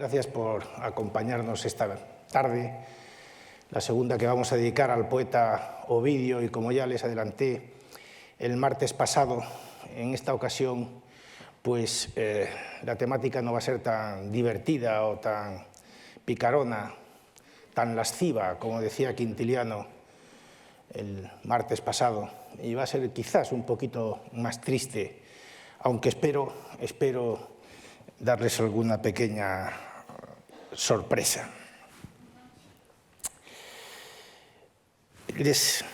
Gracias por acompañarnos esta tarde, la segunda que vamos a dedicar al poeta Ovidio, y como ya les adelanté el martes pasado, en esta ocasión pues la temática no va a ser tan divertida o tan picarona, tan lasciva, como decía Quintiliano el martes pasado, y va a ser quizás un poquito más triste, aunque espero darles alguna pequeña sorpresa. Les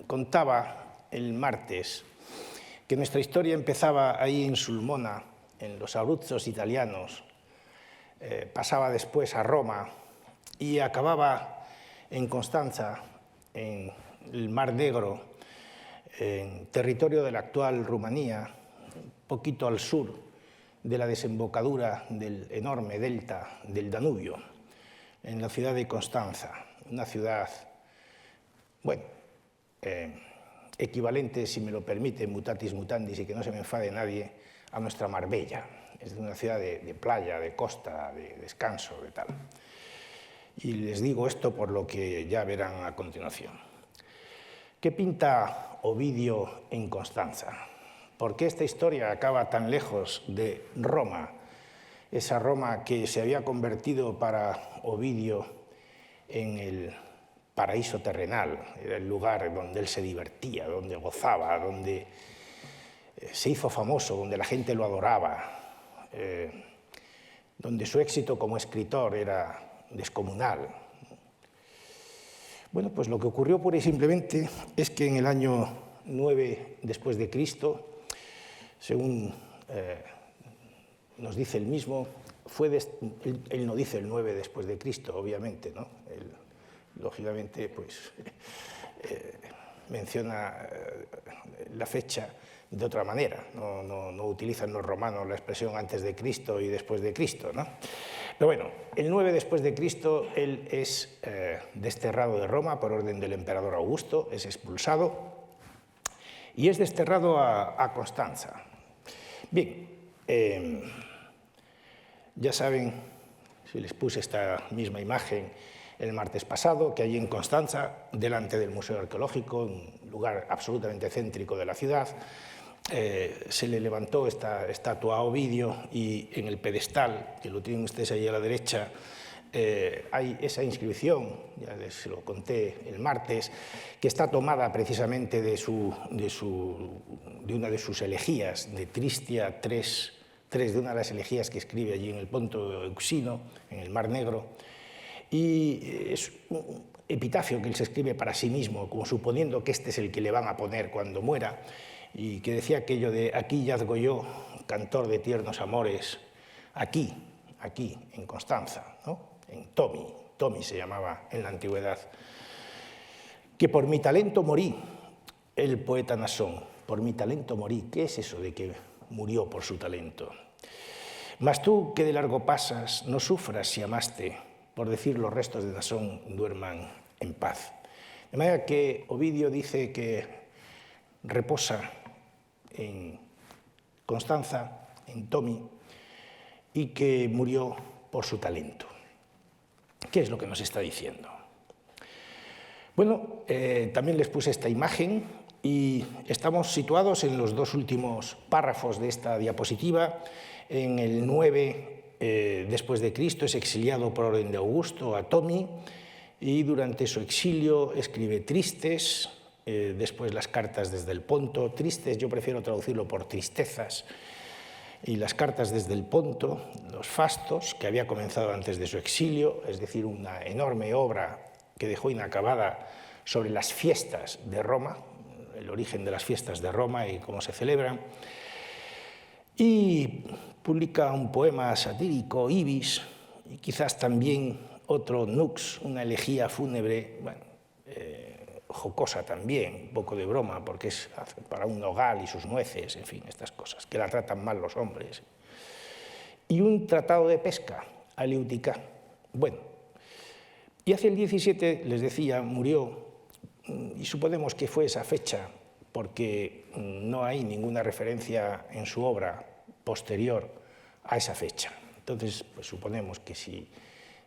contaba el martes que nuestra historia empezaba ahí en Sulmona, en los Abruzzos italianos, pasaba después a Roma y acababa en Constanza, en el Mar Negro, en territorio de la actual Rumanía, un poquito al sur de la desembocadura del enorme delta del Danubio, en la ciudad de Constanza, una ciudad, bueno, equivalente, si me lo permite, mutatis mutandis, y que no se me enfade nadie, a nuestra Marbella. Es una ciudad de playa, de costa, de descanso, de tal. Y les digo esto por lo que ya verán a continuación. ¿Qué pinta Ovidio en Constanza? ¿Por qué esta historia acaba tan lejos de Roma? Esa Roma que se había convertido para Ovidio en el paraíso terrenal, era el lugar donde él se divertía, donde gozaba, donde se hizo famoso, donde la gente lo adoraba, donde su éxito como escritor era descomunal. Bueno, pues lo que ocurrió pura y simplemente es que en el año 9 después de Cristo, según nos dice él mismo, él no dice el 9 después de Cristo, obviamente, ¿no? Él, lógicamente, pues menciona la fecha de otra manera, no utilizan los romanos la expresión antes de Cristo y después de Cristo, ¿no? Pero bueno, el 9 después de Cristo, él es desterrado de Roma por orden del emperador Augusto, es expulsado y es desterrado a Constanza. Bien, ya saben, si les puse esta misma imagen el martes pasado, que allí en Constanza, delante del Museo Arqueológico, un lugar absolutamente céntrico de la ciudad, se le levantó esta estatua a Ovidio, y en el pedestal, que lo tienen ustedes ahí a la derecha, hay esa inscripción, ya les lo conté el martes, que está tomada precisamente de una de sus elegías, de Tristia 3, de una de las elegías que escribe allí en el Ponto Euxino, en el Mar Negro, y es un epitafio que él se escribe para sí mismo, como suponiendo que este es el que le van a poner cuando muera, y que decía aquello de: aquí yazgo yo, cantor de tiernos amores, aquí, en Constanza, ¿no? En Tomi se llamaba en la antigüedad, que por mi talento morí, el poeta Nasón, por mi talento morí. ¿Qué es eso de que murió por su talento? Mas tú, que de largo pasas, no sufras si amaste, por decir los restos de Nasón duerman en paz. De manera que Ovidio dice que reposa en Constanza, en Tomi, y que murió por su talento. ¿Qué es lo que nos está diciendo? Bueno, también les puse esta imagen y estamos situados en los dos últimos párrafos de esta diapositiva. En el 9 después de Cristo es exiliado por orden de Augusto a Tomi, y durante su exilio escribe Tristes, después las cartas desde el Ponto. Tristes yo prefiero traducirlo por tristezas, y las cartas desde el Ponto, los Fastos, que había comenzado antes de su exilio, es decir, una enorme obra que dejó inacabada sobre las fiestas de Roma, el origen de las fiestas de Roma y cómo se celebran, y publica un poema satírico, Ibis, y quizás también otro Nux, una elegía fúnebre, bueno, jocosa también, un poco de broma, porque es para un nogal y sus nueces, en fin, estas cosas, que la tratan mal los hombres. Y un tratado de pesca, Aleutica. Bueno, y hacia el 17, les decía, murió, y suponemos que fue esa fecha, porque no hay ninguna referencia en su obra posterior a esa fecha. Entonces, pues suponemos que si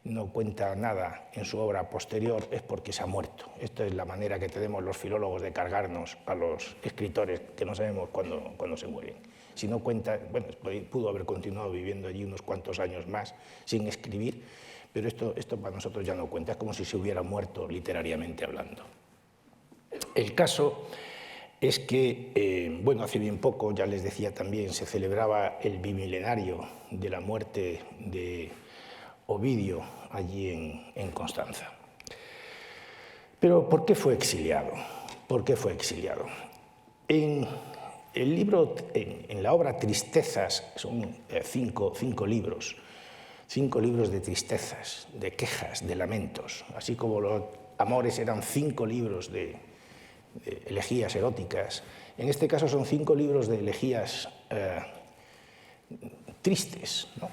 no cuenta nada en su obra posterior es porque se ha muerto. Esta es la manera que tenemos los filólogos de cargarnos a los escritores que no sabemos cuándo se mueren. Si no cuenta, bueno, pudo haber continuado viviendo allí unos cuantos años más sin escribir, pero esto para nosotros ya no cuenta, es como si se hubiera muerto literariamente hablando. El caso es que, bueno, hace bien poco, ya les decía también, se celebraba el bimilenario de la muerte de Ovidio allí en Constanza. Pero ¿por qué fue exiliado? ¿Por qué fue exiliado? En el libro, en la obra Tristezas, son cinco libros de tristezas, de quejas, de lamentos, así como los amores eran 5 libros de elegías eróticas. En este caso son 5 libros de elegías tristes, ¿no?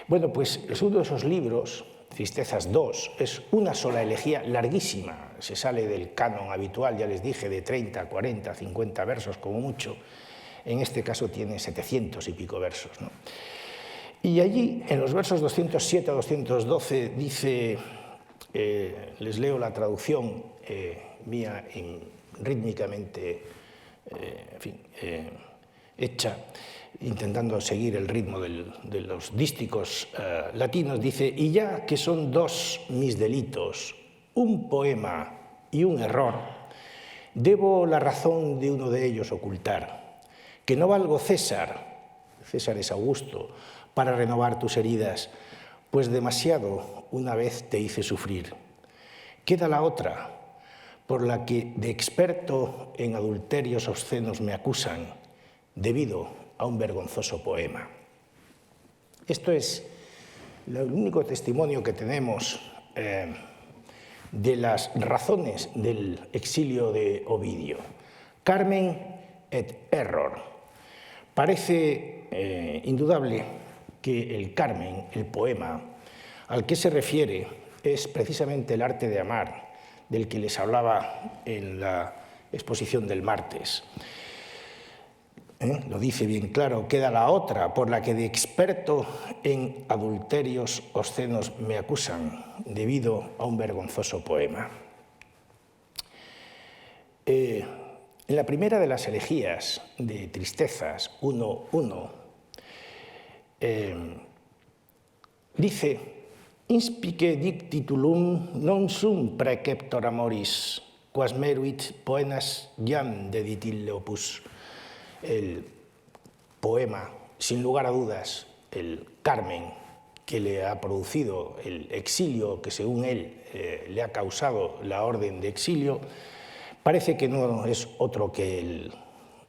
Bueno, pues uno de esos libros, Tristezas 2, es una sola elegía larguísima, se sale del canon habitual, ya les dije, de 30, 40, 50 versos como mucho. En este caso tiene 700 y pico versos, ¿no? Y allí, en los versos 207 a 212, dice, les leo la traducción mía rítmicamente hecha, intentando seguir el ritmo de los dísticos latinos, dice: y ya que son 2 mis delitos, un poema y un error, debo la razón de uno de ellos ocultar, que no valgo César es Augusto, para renovar tus heridas, pues demasiado una vez te hice sufrir. Queda la otra, por la que de experto en adulterios obscenos me acusan, debido a un vergonzoso poema. Esto es el único testimonio que tenemos de las razones del exilio de Ovidio. Carmen et error. Parece indudable que el Carmen, el poema, al que se refiere es precisamente el arte de amar, del que les hablaba en la exposición del martes. Lo dice bien claro, queda la otra, por la que de experto en adulterios obscenos me acusan, debido a un vergonzoso poema. En la primera de las elegías de Tristezas 1.1, dice: inspice dictitulum non sum preceptor amoris, quas meruit poenas jam dedit ille opus. El poema, sin lugar a dudas, el Carmen, que le ha producido el exilio, que según él le ha causado la orden de exilio, parece que no es otro que el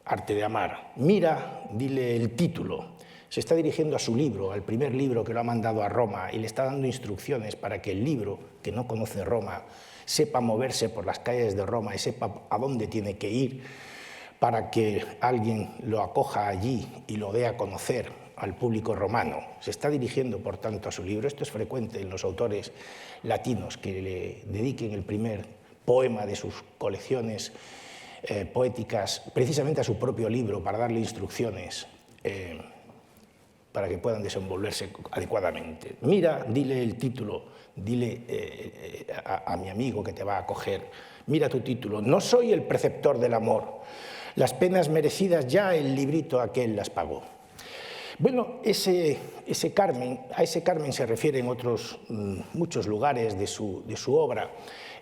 arte de amar. Mira, dile el título. Se está dirigiendo a su libro, al primer libro que lo ha mandado a Roma, y le está dando instrucciones para que el libro, que no conoce Roma, sepa moverse por las calles de Roma y sepa a dónde tiene que ir para que alguien lo acoja allí y lo dé a conocer al público romano. Se está dirigiendo, por tanto, a su libro. Esto es frecuente en los autores latinos, que le dediquen el primer poema de sus colecciones poéticas precisamente a su propio libro, para darle instrucciones para que puedan desenvolverse adecuadamente. Mira, dile el título, dile a mi amigo que te va a acoger, mira tu título: no soy el preceptor del amor, las penas merecidas ya el librito aquel las pagó. Bueno, a ese Carmen se refiere en otros muchos lugares de su obra.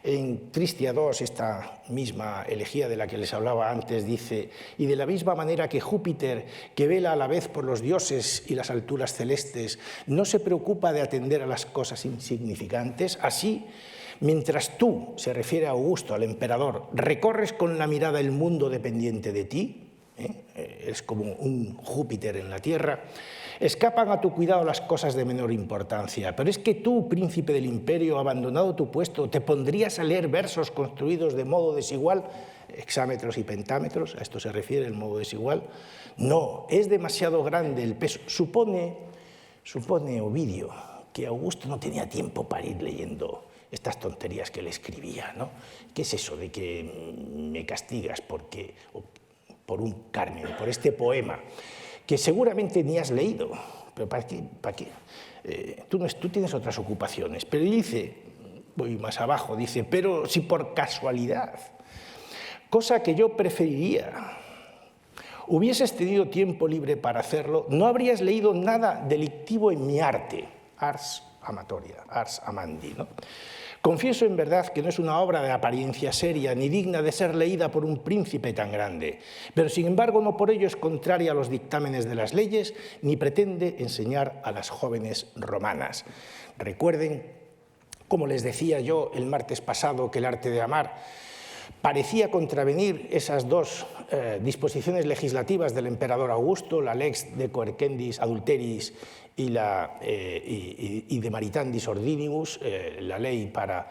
En Tristia 2, esta misma elegía de la que les hablaba antes, dice: y de la misma manera que Júpiter, que vela a la vez por los dioses y las alturas celestes, no se preocupa de atender a las cosas insignificantes, así, mientras tú, se refiere a Augusto, al emperador, recorres con la mirada el mundo dependiente de ti, es como un Júpiter en la tierra, escapan a tu cuidado las cosas de menor importancia. Pero es que tú, príncipe del imperio, abandonado tu puesto, ¿te pondrías a leer versos construidos de modo desigual? Hexámetros y pentámetros, a esto se refiere el modo desigual. No, es demasiado grande el peso. Supone Ovidio que Augusto no tenía tiempo para ir leyendo estas tonterías que le escribía, ¿no? ¿Qué es eso de que me castigas por un Carmen, por este poema, que seguramente ni has leído, ¿pero para qué? Tú tienes otras ocupaciones. Pero dice, voy más abajo, dice, pero si por casualidad, cosa que yo preferiría, hubieses tenido tiempo libre para hacerlo, no habrías leído nada delictivo en mi arte, ars amatoria, ars amandi, ¿no? Confieso en verdad que no es una obra de apariencia seria ni digna de ser leída por un príncipe tan grande, pero sin embargo no por ello es contraria a los dictámenes de las leyes ni pretende enseñar a las jóvenes romanas. Recuerden, como les decía yo el martes pasado, que el arte de amar parecía contravenir esas dos disposiciones legislativas del emperador Augusto, la lex de coercendis adulteris y de maritandis ordinibus, la ley para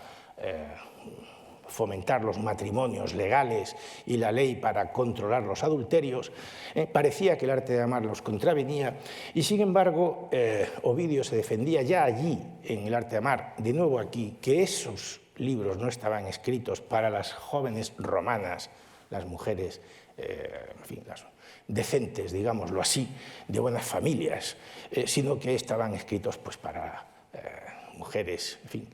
fomentar los matrimonios legales y la ley para controlar los adulterios. Parecía que el arte de amar los contravenía y, sin embargo, Ovidio se defendía ya allí, en el arte de amar, de nuevo aquí, que esos libros no estaban escritos para las jóvenes romanas, las mujeres, en fin, las decentes, digámoslo así, de buenas familias, sino que estaban escritos pues, para mujeres, en fin,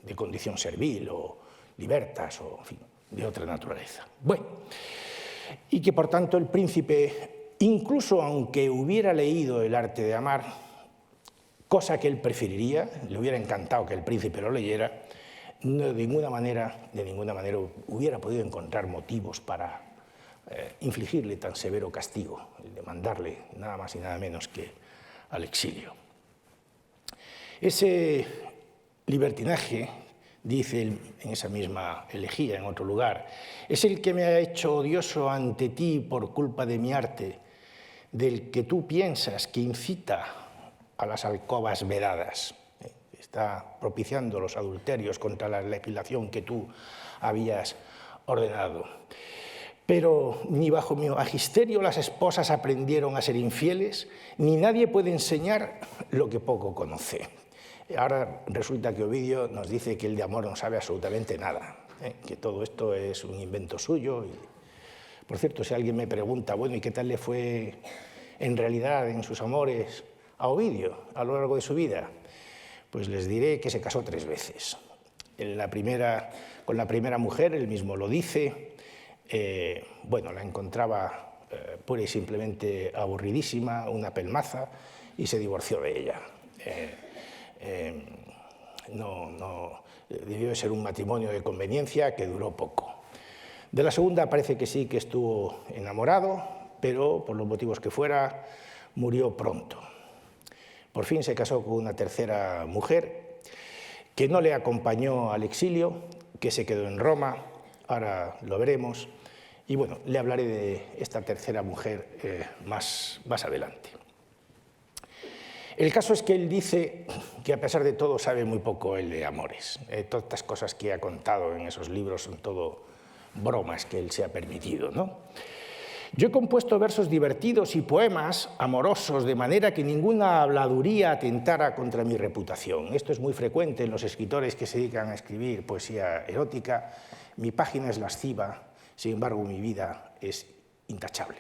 de condición servil o libertas o, en fin, de otra naturaleza. Bueno, y que por tanto el príncipe, incluso aunque hubiera leído el arte de amar, cosa que él preferiría, le hubiera encantado que el príncipe lo leyera, de ninguna manera hubiera podido encontrar motivos para infligirle tan severo castigo, el de mandarle nada más y nada menos que al exilio. Ese libertinaje, dice en esa misma elegía, en otro lugar, es el que me ha hecho odioso ante ti por culpa de mi arte, del que tú piensas que incita a las alcobas vedadas. Está propiciando los adulterios contra la legislación que tú habías ordenado. Pero ni bajo mi magisterio las esposas aprendieron a ser infieles, ni nadie puede enseñar lo que poco conoce. Ahora resulta que Ovidio nos dice que el de amor no sabe absolutamente nada, que todo esto es un invento suyo. Por cierto, si alguien me pregunta, bueno, ¿y qué tal le fue en realidad en sus amores a Ovidio a lo largo de su vida? Pues les diré que se casó 3 veces. Con la primera mujer, él mismo lo dice, bueno, la encontraba pura y simplemente aburridísima, una pelmaza, y se divorció de ella. Debió de ser un matrimonio de conveniencia que duró poco. De la segunda parece que sí que estuvo enamorado, pero por los motivos que fuera, murió pronto. Por fin se casó con una tercera mujer que no le acompañó al exilio, que se quedó en Roma, ahora lo veremos, y bueno, le hablaré de esta tercera mujer más adelante. El caso es que él dice que a pesar de todo sabe muy poco él de amores. Todas estas cosas que ha contado en esos libros son todo bromas que él se ha permitido, ¿no? Yo he compuesto versos divertidos y poemas amorosos de manera que ninguna habladuría atentara contra mi reputación. Esto es muy frecuente en los escritores que se dedican a escribir poesía erótica. Mi página es lasciva, sin embargo mi vida es intachable.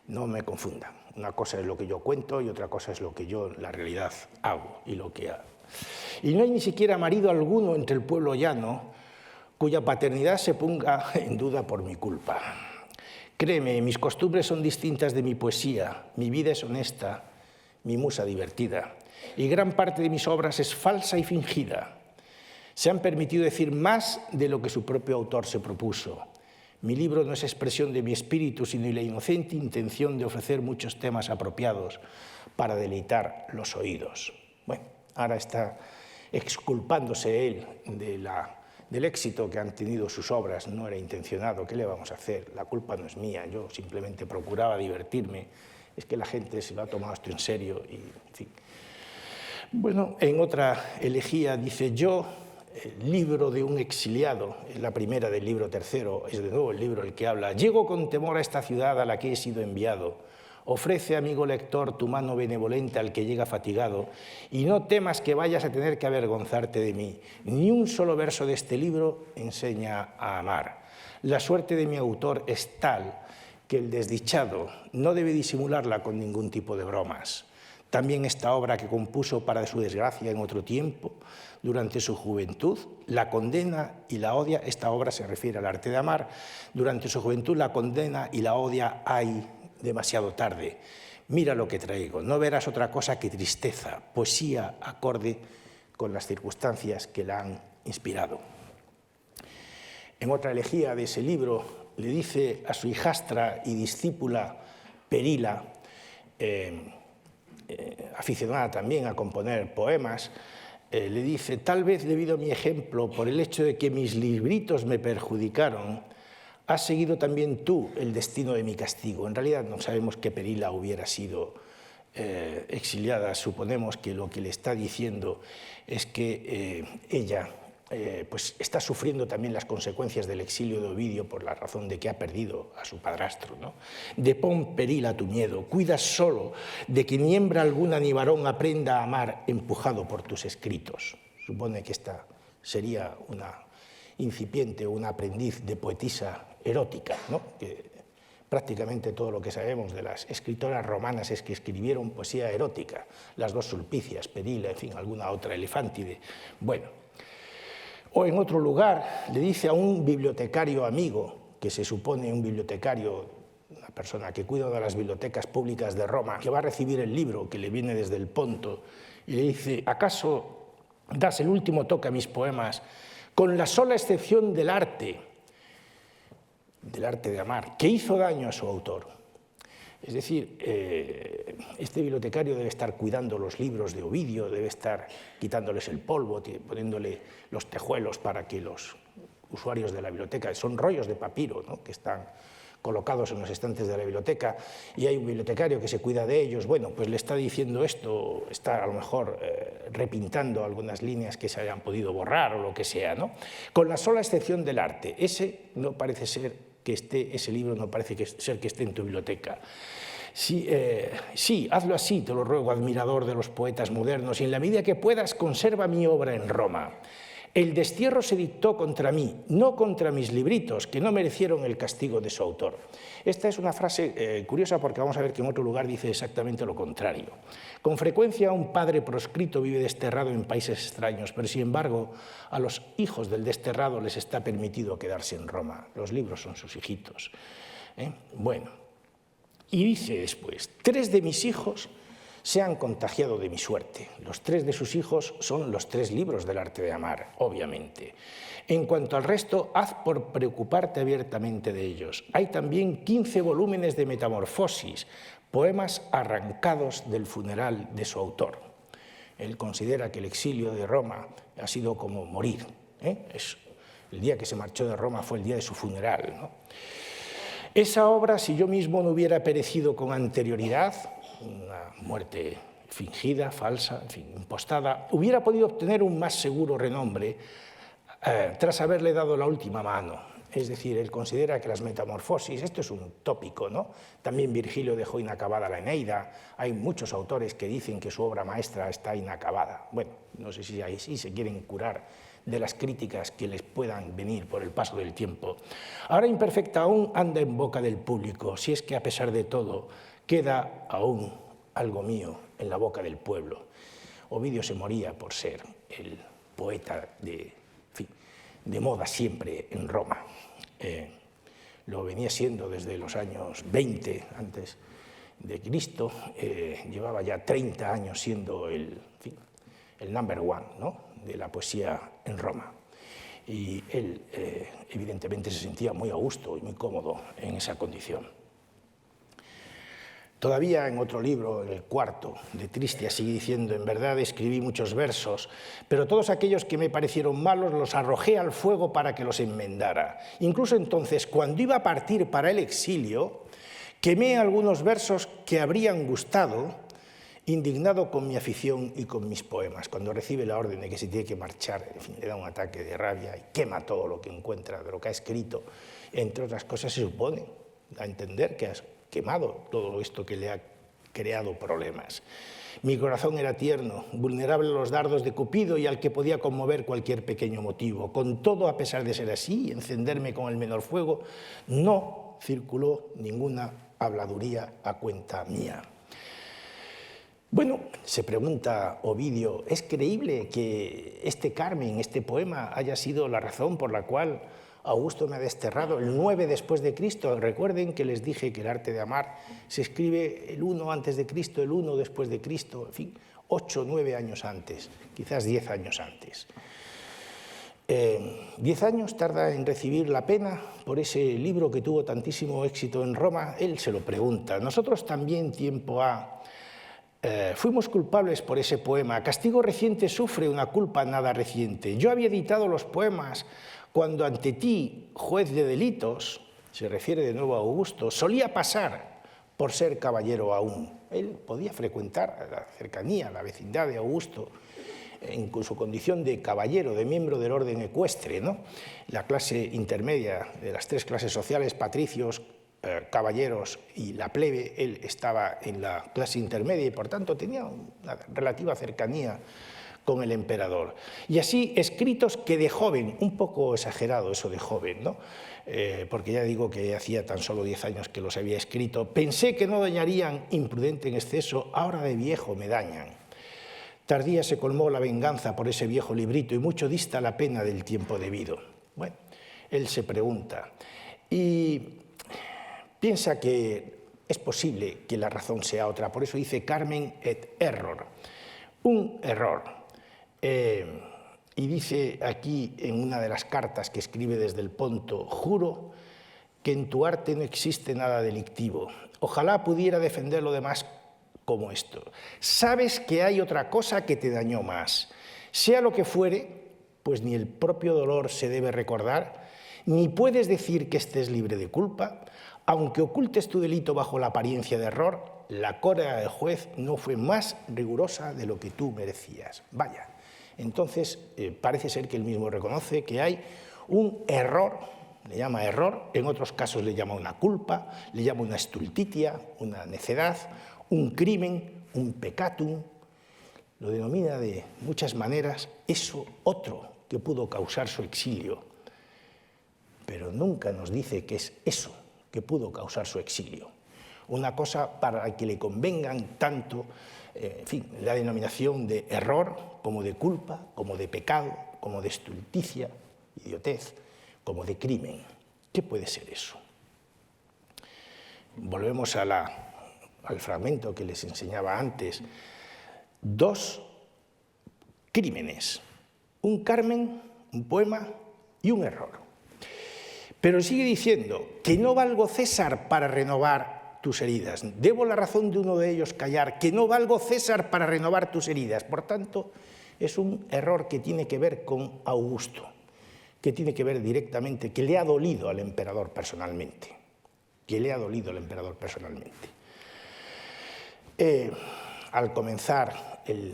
No me confundan. Una cosa es lo que yo cuento y otra cosa es lo que yo en la realidad hago y lo que hago. Y no hay ni siquiera marido alguno entre el pueblo llano cuya paternidad se ponga en duda por mi culpa. Créeme, mis costumbres son distintas de mi poesía, mi vida es honesta, mi musa divertida, y gran parte de mis obras es falsa y fingida. Se han permitido decir más de lo que su propio autor se propuso. Mi libro no es expresión de mi espíritu, sino la inocente intención de ofrecer muchos temas apropiados para deleitar los oídos. Bueno, ahora está exculpándose él del éxito que han tenido sus obras. No era intencionado, ¿qué le vamos a hacer? La culpa no es mía, yo simplemente procuraba divertirme. Es que la gente se lo ha tomado esto en serio y, en fin. Bueno, en otra elegía dice yo, el libro de un exiliado, la primera del libro tercero, es de nuevo el libro el que habla. Llego con temor a esta ciudad a la que he sido enviado. Ofrece, amigo lector, tu mano benevolente al que llega fatigado, y no temas que vayas a tener que avergonzarte de mí. Ni un solo verso de este libro enseña a amar. La suerte de mi autor es tal que el desdichado no debe disimularla con ningún tipo de bromas. También esta obra que compuso para su desgracia en otro tiempo, durante su juventud, la condena y la odia. Esta obra se refiere al arte de amar. Durante su juventud la condena y la odia, ay, demasiado tarde. Mira lo que traigo, no verás otra cosa que tristeza, poesía acorde con las circunstancias que la han inspirado. En otra elegía de ese libro le dice a su hijastra y discípula Perila, aficionada también a componer poemas, le dice: tal vez debido a mi ejemplo, por el hecho de que mis libritos me perjudicaron, has seguido también tú el destino de mi castigo. En realidad no sabemos que Perila hubiera sido exiliada. Suponemos que lo que le está diciendo es que ella pues está sufriendo también las consecuencias del exilio de Ovidio por la razón de que ha perdido a su padrastro, ¿no? Depón, Perila, tu miedo, cuida solo de que ni hembra alguna ni varón aprenda a amar empujado por tus escritos. Supone que esta sería una incipiente o una aprendiz de poetisa erótica, ¿no? Que prácticamente todo lo que sabemos de las escritoras romanas es que escribieron poesía erótica, las dos Sulpicias, Perila, en fin, alguna otra, Elefántide. Bueno. O en otro lugar le dice a un bibliotecario amigo, que se supone un bibliotecario, una persona que cuida de las bibliotecas públicas de Roma, que va a recibir el libro que le viene desde el Ponto, y le dice: ¿acaso das el último toque a mis poemas con la sola excepción del arte de amar, que hizo daño a su autor? Es decir, este bibliotecario debe estar cuidando los libros de Ovidio, debe estar quitándoles el polvo, poniéndole los tejuelos para que los usuarios de la biblioteca, son rollos de papiro, ¿no?, que están colocados en los estantes de la biblioteca, y hay un bibliotecario que se cuida de ellos. Bueno, pues le está diciendo esto, está a lo mejor repintando algunas líneas que se hayan podido borrar o lo que sea, ¿no? Con la sola excepción del arte. Ese libro no parece ser que esté en tu biblioteca. Sí, hazlo así, te lo ruego, admirador de los poetas modernos, y en la medida que puedas conserva mi obra en Roma. El destierro se dictó contra mí, no contra mis libritos, que no merecieron el castigo de su autor. Esta es una frase curiosa porque vamos a ver que en otro lugar dice exactamente lo contrario. Con frecuencia un padre proscrito vive desterrado en países extraños, pero sin embargo a los hijos del desterrado les está permitido quedarse en Roma. Los libros son sus hijitos. Bueno, y dice después: 3 de mis hijos se han contagiado de mi suerte. Los 3 de sus hijos son los 3 libros del arte de amar, obviamente. En cuanto al resto, haz por preocuparte abiertamente de ellos. Hay también 15 volúmenes de Metamorfosis, poemas arrancados del funeral de su autor. Él considera que el exilio de Roma ha sido como morir. El día que se marchó de Roma fue el día de su funeral, ¿no? Esa obra, si yo mismo no hubiera perecido con anterioridad, una muerte fingida, falsa, en fin, impostada, hubiera podido obtener un más seguro renombre tras haberle dado la última mano. Es decir, él considera que las Metamorfosis, esto es un tópico, ¿no? También Virgilio dejó inacabada la Eneida, hay muchos autores que dicen que su obra maestra está inacabada. Bueno, no sé si ahí sí se quieren curar de las críticas que les puedan venir por el paso del tiempo. Ahora imperfecta aún anda en boca del público, si es que a pesar de todo queda aún algo mío en la boca del pueblo. Ovidio se moría por ser el poeta de moda siempre en Roma. Lo venía siendo desde los años 20 antes de Cristo, llevaba ya 30 años siendo el number one, ¿no?, de la poesía en Roma. Y él evidentemente se sentía muy a gusto y muy cómodo en esa condición. Todavía en otro libro, en el 4, de Tristia, sigue diciendo: en verdad escribí muchos versos, pero todos aquellos que me parecieron malos los arrojé al fuego para que los enmendara. Incluso entonces, cuando iba a partir para el exilio, quemé algunos versos que habrían gustado, indignado con mi afición y con mis poemas. Cuando recibe la orden de que se tiene que marchar, en fin, le da un ataque de rabia y quema todo lo que encuentra de lo que ha escrito. Entre otras cosas, se supone, da a entender que ha quemado todo esto que le ha creado problemas. Mi corazón era tierno, vulnerable a los dardos de Cupido y al que podía conmover cualquier pequeño motivo. Con todo, a pesar de ser así, encenderme con el menor fuego, no circuló ninguna habladuría a cuenta mía. Bueno, se pregunta Ovidio, ¿es creíble que este Carmen, este poema, haya sido la razón por la cual Augusto me ha desterrado el 9 después de Cristo? Recuerden que les dije que el arte de amar se escribe el 1 antes de Cristo, el 1 después de Cristo, en fin, 8 o 9 años antes, quizás 10 años antes. 10 años tarda en recibir la pena por ese libro que tuvo tantísimo éxito en Roma. Él se lo pregunta. Nosotros también tiempo ha... fuimos culpables por ese poema. Castigo reciente sufre una culpa nada reciente. Yo había editado los poemas cuando ante ti, juez de delitos, se refiere de nuevo a Augusto, solía pasar por ser caballero aún. Él podía frecuentar la cercanía, la vecindad de Augusto, en su condición de caballero, de miembro del orden ecuestre, ¿no? La clase intermedia de las 3 clases sociales, patricios, caballeros y la plebe, él estaba en la clase intermedia y por tanto tenía una relativa cercanía con el emperador. Y así escritos que de joven, un poco exagerado eso de joven, ¿no? Porque ya digo que hacía tan solo 10 años que los había escrito, pensé que no dañarían imprudente en exceso, ahora de viejo me dañan. Tardía se colmó la venganza por ese viejo librito y mucho dista la pena del tiempo debido. Bueno, él se pregunta y piensa que es posible que la razón sea otra, por eso dice Carmen et error, un error. Y dice aquí en una de las cartas que escribe desde el Ponto, juro que en tu arte no existe nada delictivo, ojalá pudiera defender lo demás como esto. Sabes que hay otra cosa que te dañó más. Sea lo que fuere, pues ni el propio dolor se debe recordar, ni puedes decir que estés libre de culpa, aunque ocultes tu delito bajo la apariencia de error, la cólera del juez no fue más rigurosa de lo que tú merecías. Vaya, entonces parece ser que él mismo reconoce que hay un error, le llama error, en otros casos le llama una culpa, le llama una stultitia, una necedad, un crimen, un peccatum, lo denomina de muchas maneras, eso otro que pudo causar su exilio, pero nunca nos dice que es eso que pudo causar su exilio. Una cosa para la que le convengan tanto, en fin, la denominación de error, como de culpa, como de pecado, como de stulticia, idiotez, como de crimen. ¿Qué puede ser eso? Volvemos al fragmento que les enseñaba antes. 2 crímenes, un Carmen, un poema y un error. Pero sigue diciendo que no valgo César para renovar tus heridas. Debo la razón de uno de ellos callar, que no valgo César para renovar tus heridas. Por tanto, es un error que tiene que ver con Augusto, que tiene que ver directamente, que le ha dolido al emperador personalmente, Al comenzar el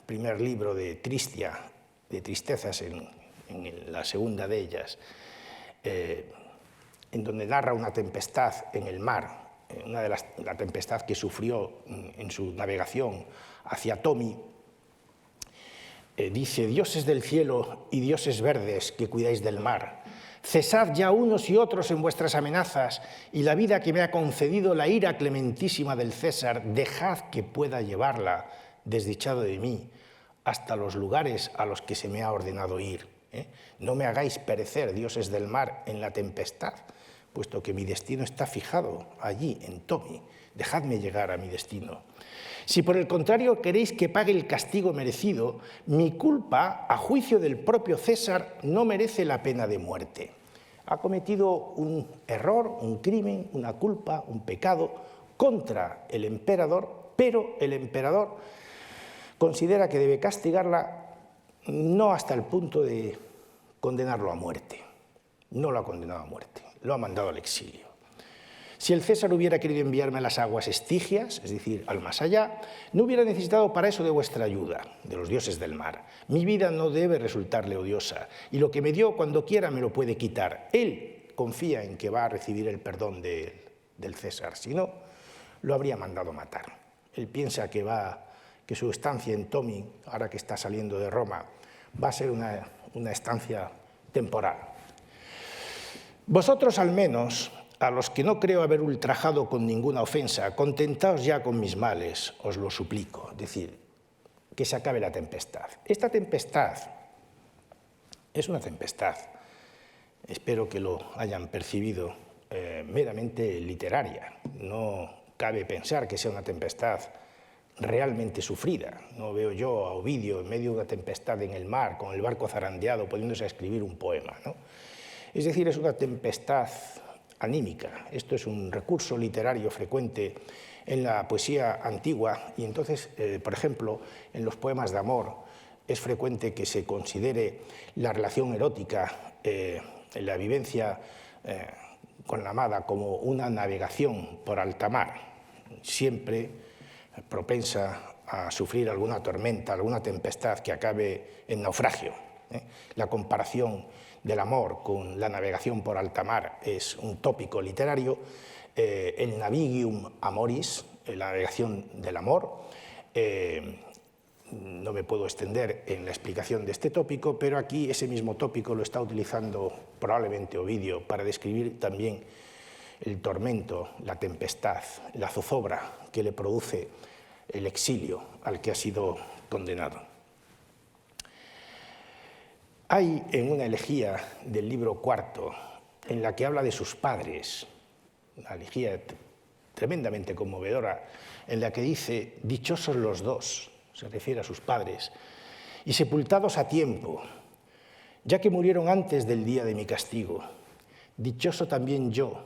primer libro de Tristia, de tristezas en la segunda de ellas, en donde narra una tempestad en el mar, la tempestad que sufrió en su navegación hacia Tomi, dice, dioses del cielo y dioses verdes que cuidáis del mar, cesad ya unos y otros en vuestras amenazas y la vida que me ha concedido la ira clementísima del César, dejad que pueda llevarla, desdichado de mí, hasta los lugares a los que se me ha ordenado ir. No me hagáis perecer, dioses del mar, en la tempestad, puesto que mi destino está fijado allí, en Tomi. Dejadme llegar a mi destino. Si por el contrario queréis que pague el castigo merecido, mi culpa, a juicio del propio César, no merece la pena de muerte. Ha cometido un error, un crimen, una culpa, un pecado contra el emperador, pero el emperador considera que debe castigarla no hasta el punto de condenarlo a muerte. No lo ha condenado a muerte, lo ha mandado al exilio. Si el César hubiera querido enviarme a las aguas estigias, es decir, al más allá, no hubiera necesitado para eso de vuestra ayuda, de los dioses del mar. Mi vida no debe resultarle odiosa, y lo que me dio cuando quiera me lo puede quitar. Él confía en que va a recibir el perdón del César, si no, lo habría mandado matar. Él piensa que su estancia en Tomi, ahora que está saliendo de Roma, va a ser una estancia temporal. Vosotros al menos a los que no creo haber ultrajado con ninguna ofensa, contentaos ya con mis males, os lo suplico. Es decir, que se acabe la tempestad. Esta tempestad es una tempestad, espero que lo hayan percibido, meramente literaria. No cabe pensar que sea una tempestad realmente sufrida. No veo yo a Ovidio en medio de una tempestad en el mar, con el barco zarandeado, poniéndose a escribir un poema, ¿no? Es decir, es una tempestad anímica. Esto es un recurso literario frecuente en la poesía antigua y entonces, por ejemplo, en los poemas de amor es frecuente que se considere la relación erótica, la vivencia con la amada como una navegación por alta mar, siempre propensa a sufrir alguna tormenta, alguna tempestad que acabe en naufragio. La comparación del amor con la navegación por alta mar es un tópico literario. El navigium amoris, la navegación del amor. No me puedo extender en la explicación de este tópico, pero aquí ese mismo tópico lo está utilizando probablemente Ovidio para describir también el tormento, la tempestad, la zozobra que le produce el exilio al que ha sido condenado. Hay en una elegía del libro cuarto, en la que habla de sus padres, una elegía tremendamente conmovedora, en la que dice, dichosos los dos, se refiere a sus padres, y sepultados a tiempo, ya que murieron antes del día de mi castigo. Dichoso también yo,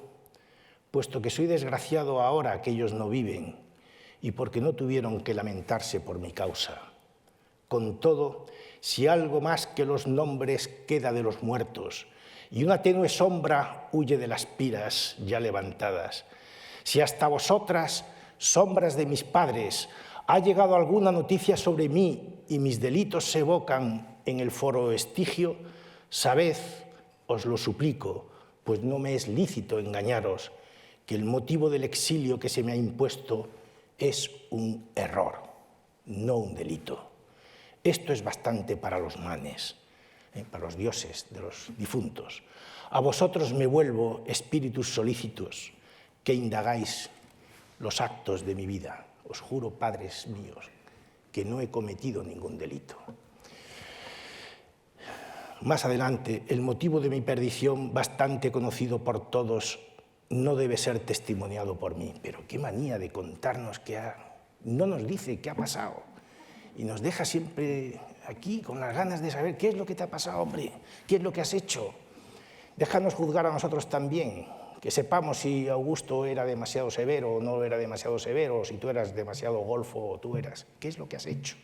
puesto que soy desgraciado ahora que ellos no viven, y porque no tuvieron que lamentarse por mi causa. Con todo, si algo más que los nombres queda de los muertos, y una tenue sombra huye de las piras ya levantadas, si hasta vosotras, sombras de mis padres, ha llegado alguna noticia sobre mí y mis delitos se evocan en el foro estigio, sabed, os lo suplico, pues no me es lícito engañaros, que el motivo del exilio que se me ha impuesto es un error, no un delito. Esto es bastante para los manes, para los dioses de los difuntos. A vosotros me vuelvo, espíritus solícitos, que indagáis los actos de mi vida. Os juro, padres míos, que no he cometido ningún delito. Más adelante, el motivo de mi perdición, bastante conocido por todos, no debe ser testimoniado por mí. Pero qué manía de contarnos no nos dice qué ha pasado. Y nos deja siempre aquí con las ganas de saber qué es lo que te ha pasado, hombre, qué es lo que has hecho. Déjanos juzgar a nosotros también, que sepamos si Augusto era demasiado severo o no era demasiado severo, si tú eras demasiado golfo o tú eras. ¿Qué es lo que has hecho?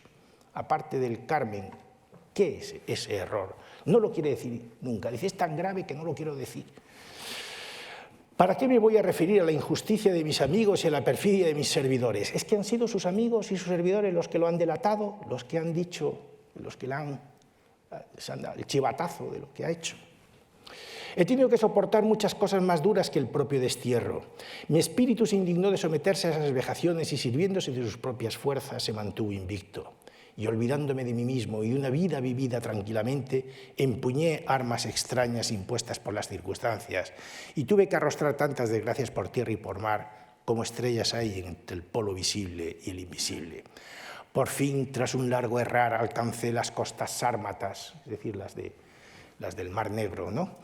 Aparte del Carmen, ¿qué es ese error? No lo quiere decir nunca. Dice, es tan grave que no lo quiero decir. ¿Para qué me voy a referir a la injusticia de mis amigos y a la perfidia de mis servidores? Es que han sido sus amigos y sus servidores los que lo han delatado, los que han dicho, los que le han dado el chivatazo de lo que ha hecho. He tenido que soportar muchas cosas más duras que el propio destierro. Mi espíritu se indignó de someterse a esas vejaciones y sirviéndose de sus propias fuerzas se mantuvo invicto. Y olvidándome de mí mismo y de una vida vivida tranquilamente, empuñé armas extrañas impuestas por las circunstancias y tuve que arrostrar tantas desgracias por tierra y por mar como estrellas hay entre el polo visible y el invisible. Por fin, tras un largo errar, alcancé las costas sármatas, es decir, las del Mar Negro, ¿no?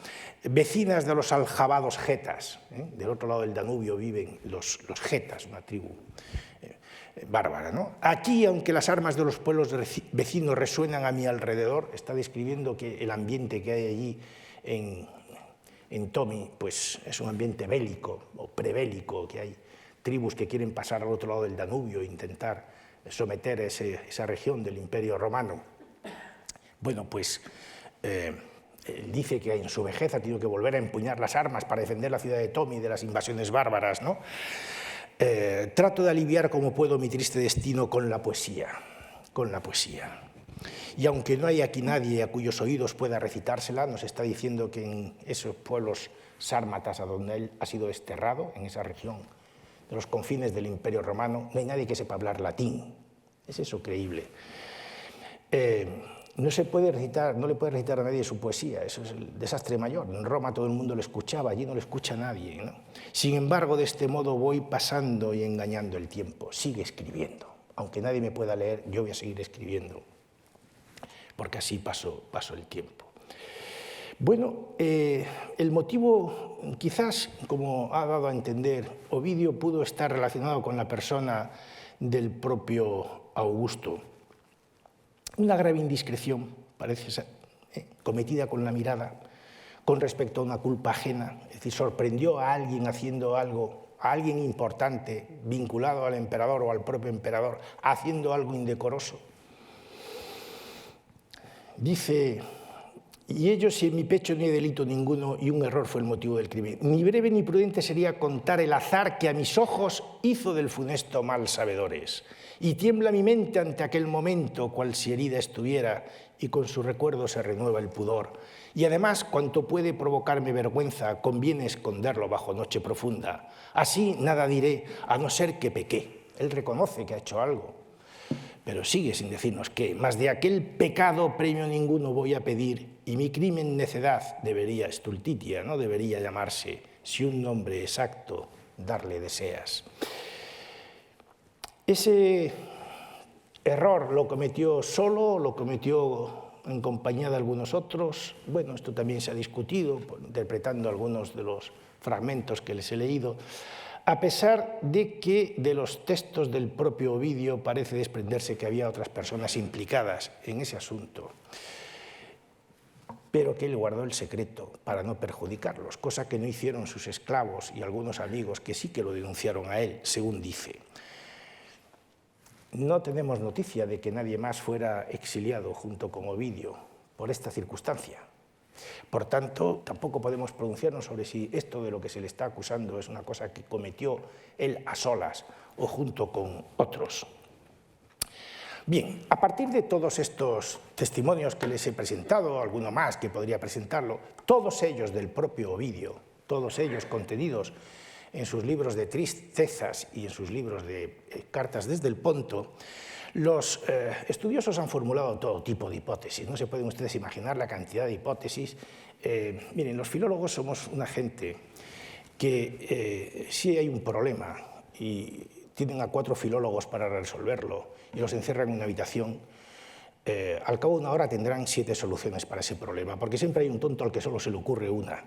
Vecinas de los aljabados getas. Del otro lado del Danubio viven los getas, una tribu bárbara, ¿no? Aquí, aunque las armas de los pueblos vecinos resuenan a mi alrededor, está describiendo que el ambiente que hay allí en Tomi, pues es un ambiente bélico o prebélico, que hay tribus que quieren pasar al otro lado del Danubio e intentar someter esa región del Imperio Romano. Bueno, pues dice que en su vejez ha tenido que volver a empuñar las armas para defender la ciudad de Tomi de las invasiones bárbaras, ¿no? Trato de aliviar como puedo mi triste destino con la poesía, Y aunque no hay aquí nadie a cuyos oídos pueda recitársela, nos está diciendo que en esos pueblos sármatas a donde él ha sido desterrado, en esa región de los confines del Imperio Romano, no hay nadie que sepa hablar latín. ¿Es eso creíble? No se puede recitar, no le puede recitar a nadie su poesía, eso es el desastre mayor. En Roma todo el mundo lo escuchaba, allí no lo escucha nadie, ¿no? Sin embargo, de este modo voy pasando y engañando el tiempo. Sigue escribiendo. Aunque nadie me pueda leer, yo voy a seguir escribiendo, porque así paso el tiempo. Bueno, el motivo, quizás, como ha dado a entender, Ovidio pudo estar relacionado con la persona del propio Augusto. Una grave indiscreción, parece ser, cometida con la mirada, con respecto a una culpa ajena, es decir, sorprendió a alguien haciendo algo, a alguien importante, vinculado al emperador o al propio emperador, haciendo algo indecoroso. Dice: y ello si en mi pecho no hay delito ninguno y un error fue el motivo del crimen. Ni breve ni prudente sería contar el azar que a mis ojos hizo del funesto mal sabedores. Y tiembla mi mente ante aquel momento, cual si herida estuviera, y con su recuerdo se renueva el pudor. Y además, cuanto puede provocarme vergüenza, conviene esconderlo bajo noche profunda. Así nada diré, a no ser que pequé. Él reconoce que ha hecho algo, pero sigue sin decirnos qué. Mas de aquel pecado premio ninguno voy a pedir, y mi crimen necedad debería, estultitia, no debería llamarse, si un nombre exacto darle deseas. Ese error lo cometió solo, lo cometió en compañía de algunos otros. Bueno, esto también se ha discutido, interpretando algunos de los fragmentos que les he leído, a pesar de que de los textos del propio Ovidio parece desprenderse que había otras personas implicadas en ese asunto, pero que él guardó el secreto para no perjudicarlos, cosa que no hicieron sus esclavos y algunos amigos que sí que lo denunciaron a él, según dice. No tenemos noticia de que nadie más fuera exiliado junto con Ovidio por esta circunstancia. Por tanto, tampoco podemos pronunciarnos sobre si esto de lo que se le está acusando es una cosa que cometió él a solas o junto con otros. Bien, a partir de todos estos testimonios que les he presentado, alguno más que podría presentarlo, todos ellos del propio Ovidio, todos ellos contenidos en sus libros de tristezas y en sus libros de cartas desde el Ponto, los estudiosos han formulado todo tipo de hipótesis. No se pueden ustedes imaginar la cantidad de hipótesis. Miren, los filólogos somos una gente que si hay un problema y tienen a 4 filólogos para resolverlo y los encierran en una habitación, al cabo de una hora tendrán 7 soluciones para ese problema, porque siempre hay un tonto al que solo se le ocurre una.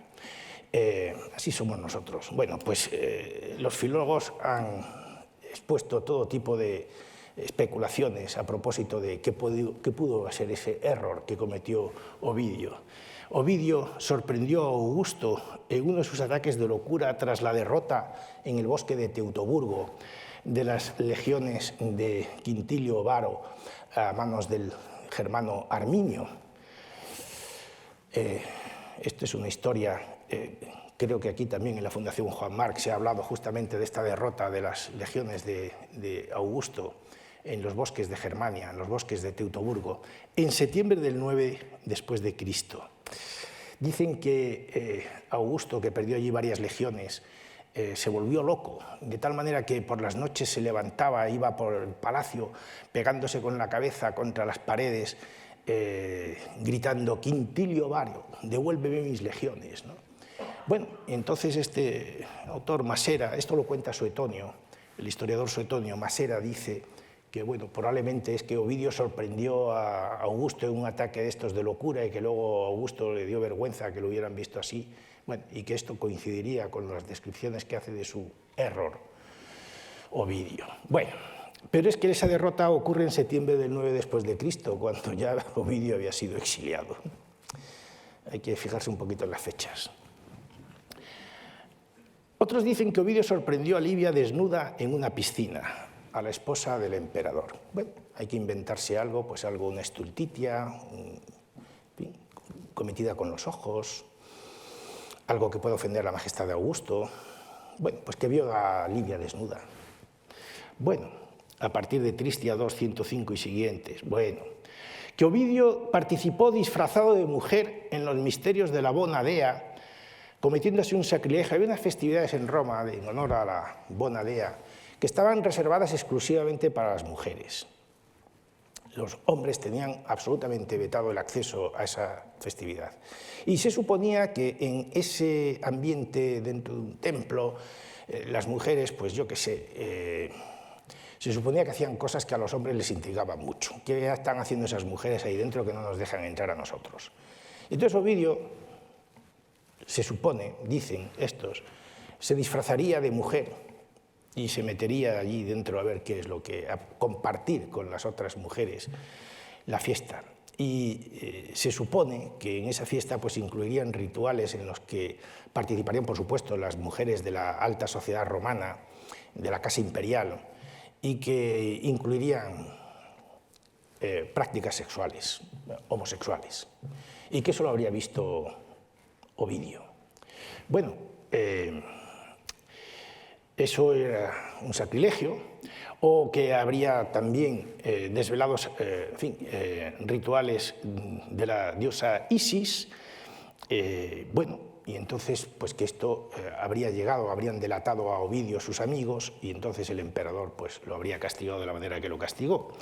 Así somos nosotros. Bueno, pues los filólogos han expuesto todo tipo de especulaciones a propósito de qué pudo ser ese error que cometió Ovidio. Ovidio sorprendió a Augusto en uno de sus ataques de locura tras la derrota en el bosque de Teutoburgo de las legiones de Quintilio Varo a manos del germano Arminio. Esto es una historia, creo que aquí también en la Fundación Juan Marc se ha hablado justamente de esta derrota de las legiones de Augusto en los bosques de Germania, en los bosques de Teutoburgo, en septiembre del 9 después de Cristo. Dicen que Augusto, que perdió allí varias legiones, se volvió loco, de tal manera que por las noches se levantaba, iba por el palacio pegándose con la cabeza contra las paredes, gritando: Quintilio Vario, devuélveme mis legiones, ¿no? Bueno, entonces este autor Masera, esto lo cuenta Suetonio, el historiador Suetonio. Masera dice que bueno, probablemente es que Ovidio sorprendió a Augusto en un ataque de estos de locura y que luego a Augusto le dio vergüenza que lo hubieran visto así, bueno, y que esto coincidiría con las descripciones que hace de su error Ovidio. Bueno, pero es que esa derrota ocurre en septiembre del 9 después de Cristo, cuando ya Ovidio había sido exiliado. Hay que fijarse un poquito en las fechas. Otros dicen que Ovidio sorprendió a Livia desnuda en una piscina, a la esposa del emperador. Bueno, hay que inventarse algo, pues algo, una estultitia, cometida con los ojos, algo que pueda ofender a la majestad de Augusto. Bueno, pues que vio a Livia desnuda. Bueno, a partir de Tristia 2:105 y siguientes. Bueno, que Ovidio participó disfrazado de mujer en los misterios de la Bona Dea, cometiéndose un sacrilegio. Había unas festividades en Roma en honor a la Bona Dea que estaban reservadas exclusivamente para las mujeres. Los hombres tenían absolutamente vetado el acceso a esa festividad. Y se suponía que en ese ambiente dentro de un templo, las mujeres, pues yo qué sé, se suponía que hacían cosas que a los hombres les intrigaban mucho. ¿Qué están haciendo esas mujeres ahí dentro que no nos dejan entrar a nosotros? Entonces Ovidio, se supone, dicen estos, se disfrazaría de mujer y se metería allí dentro a ver qué es lo que... a compartir con las otras mujeres la fiesta. Y se supone que en esa fiesta pues incluirían rituales en los que participarían, por supuesto, las mujeres de la alta sociedad romana, de la casa imperial, y que incluirían prácticas sexuales, homosexuales, y que eso lo habría visto Ovidio. Bueno, eso era un sacrilegio, o que habría también desvelados rituales de la diosa Isis, bueno, y entonces pues que esto habrían delatado a Ovidio sus amigos, y entonces el emperador pues lo habría castigado de la manera que lo castigó.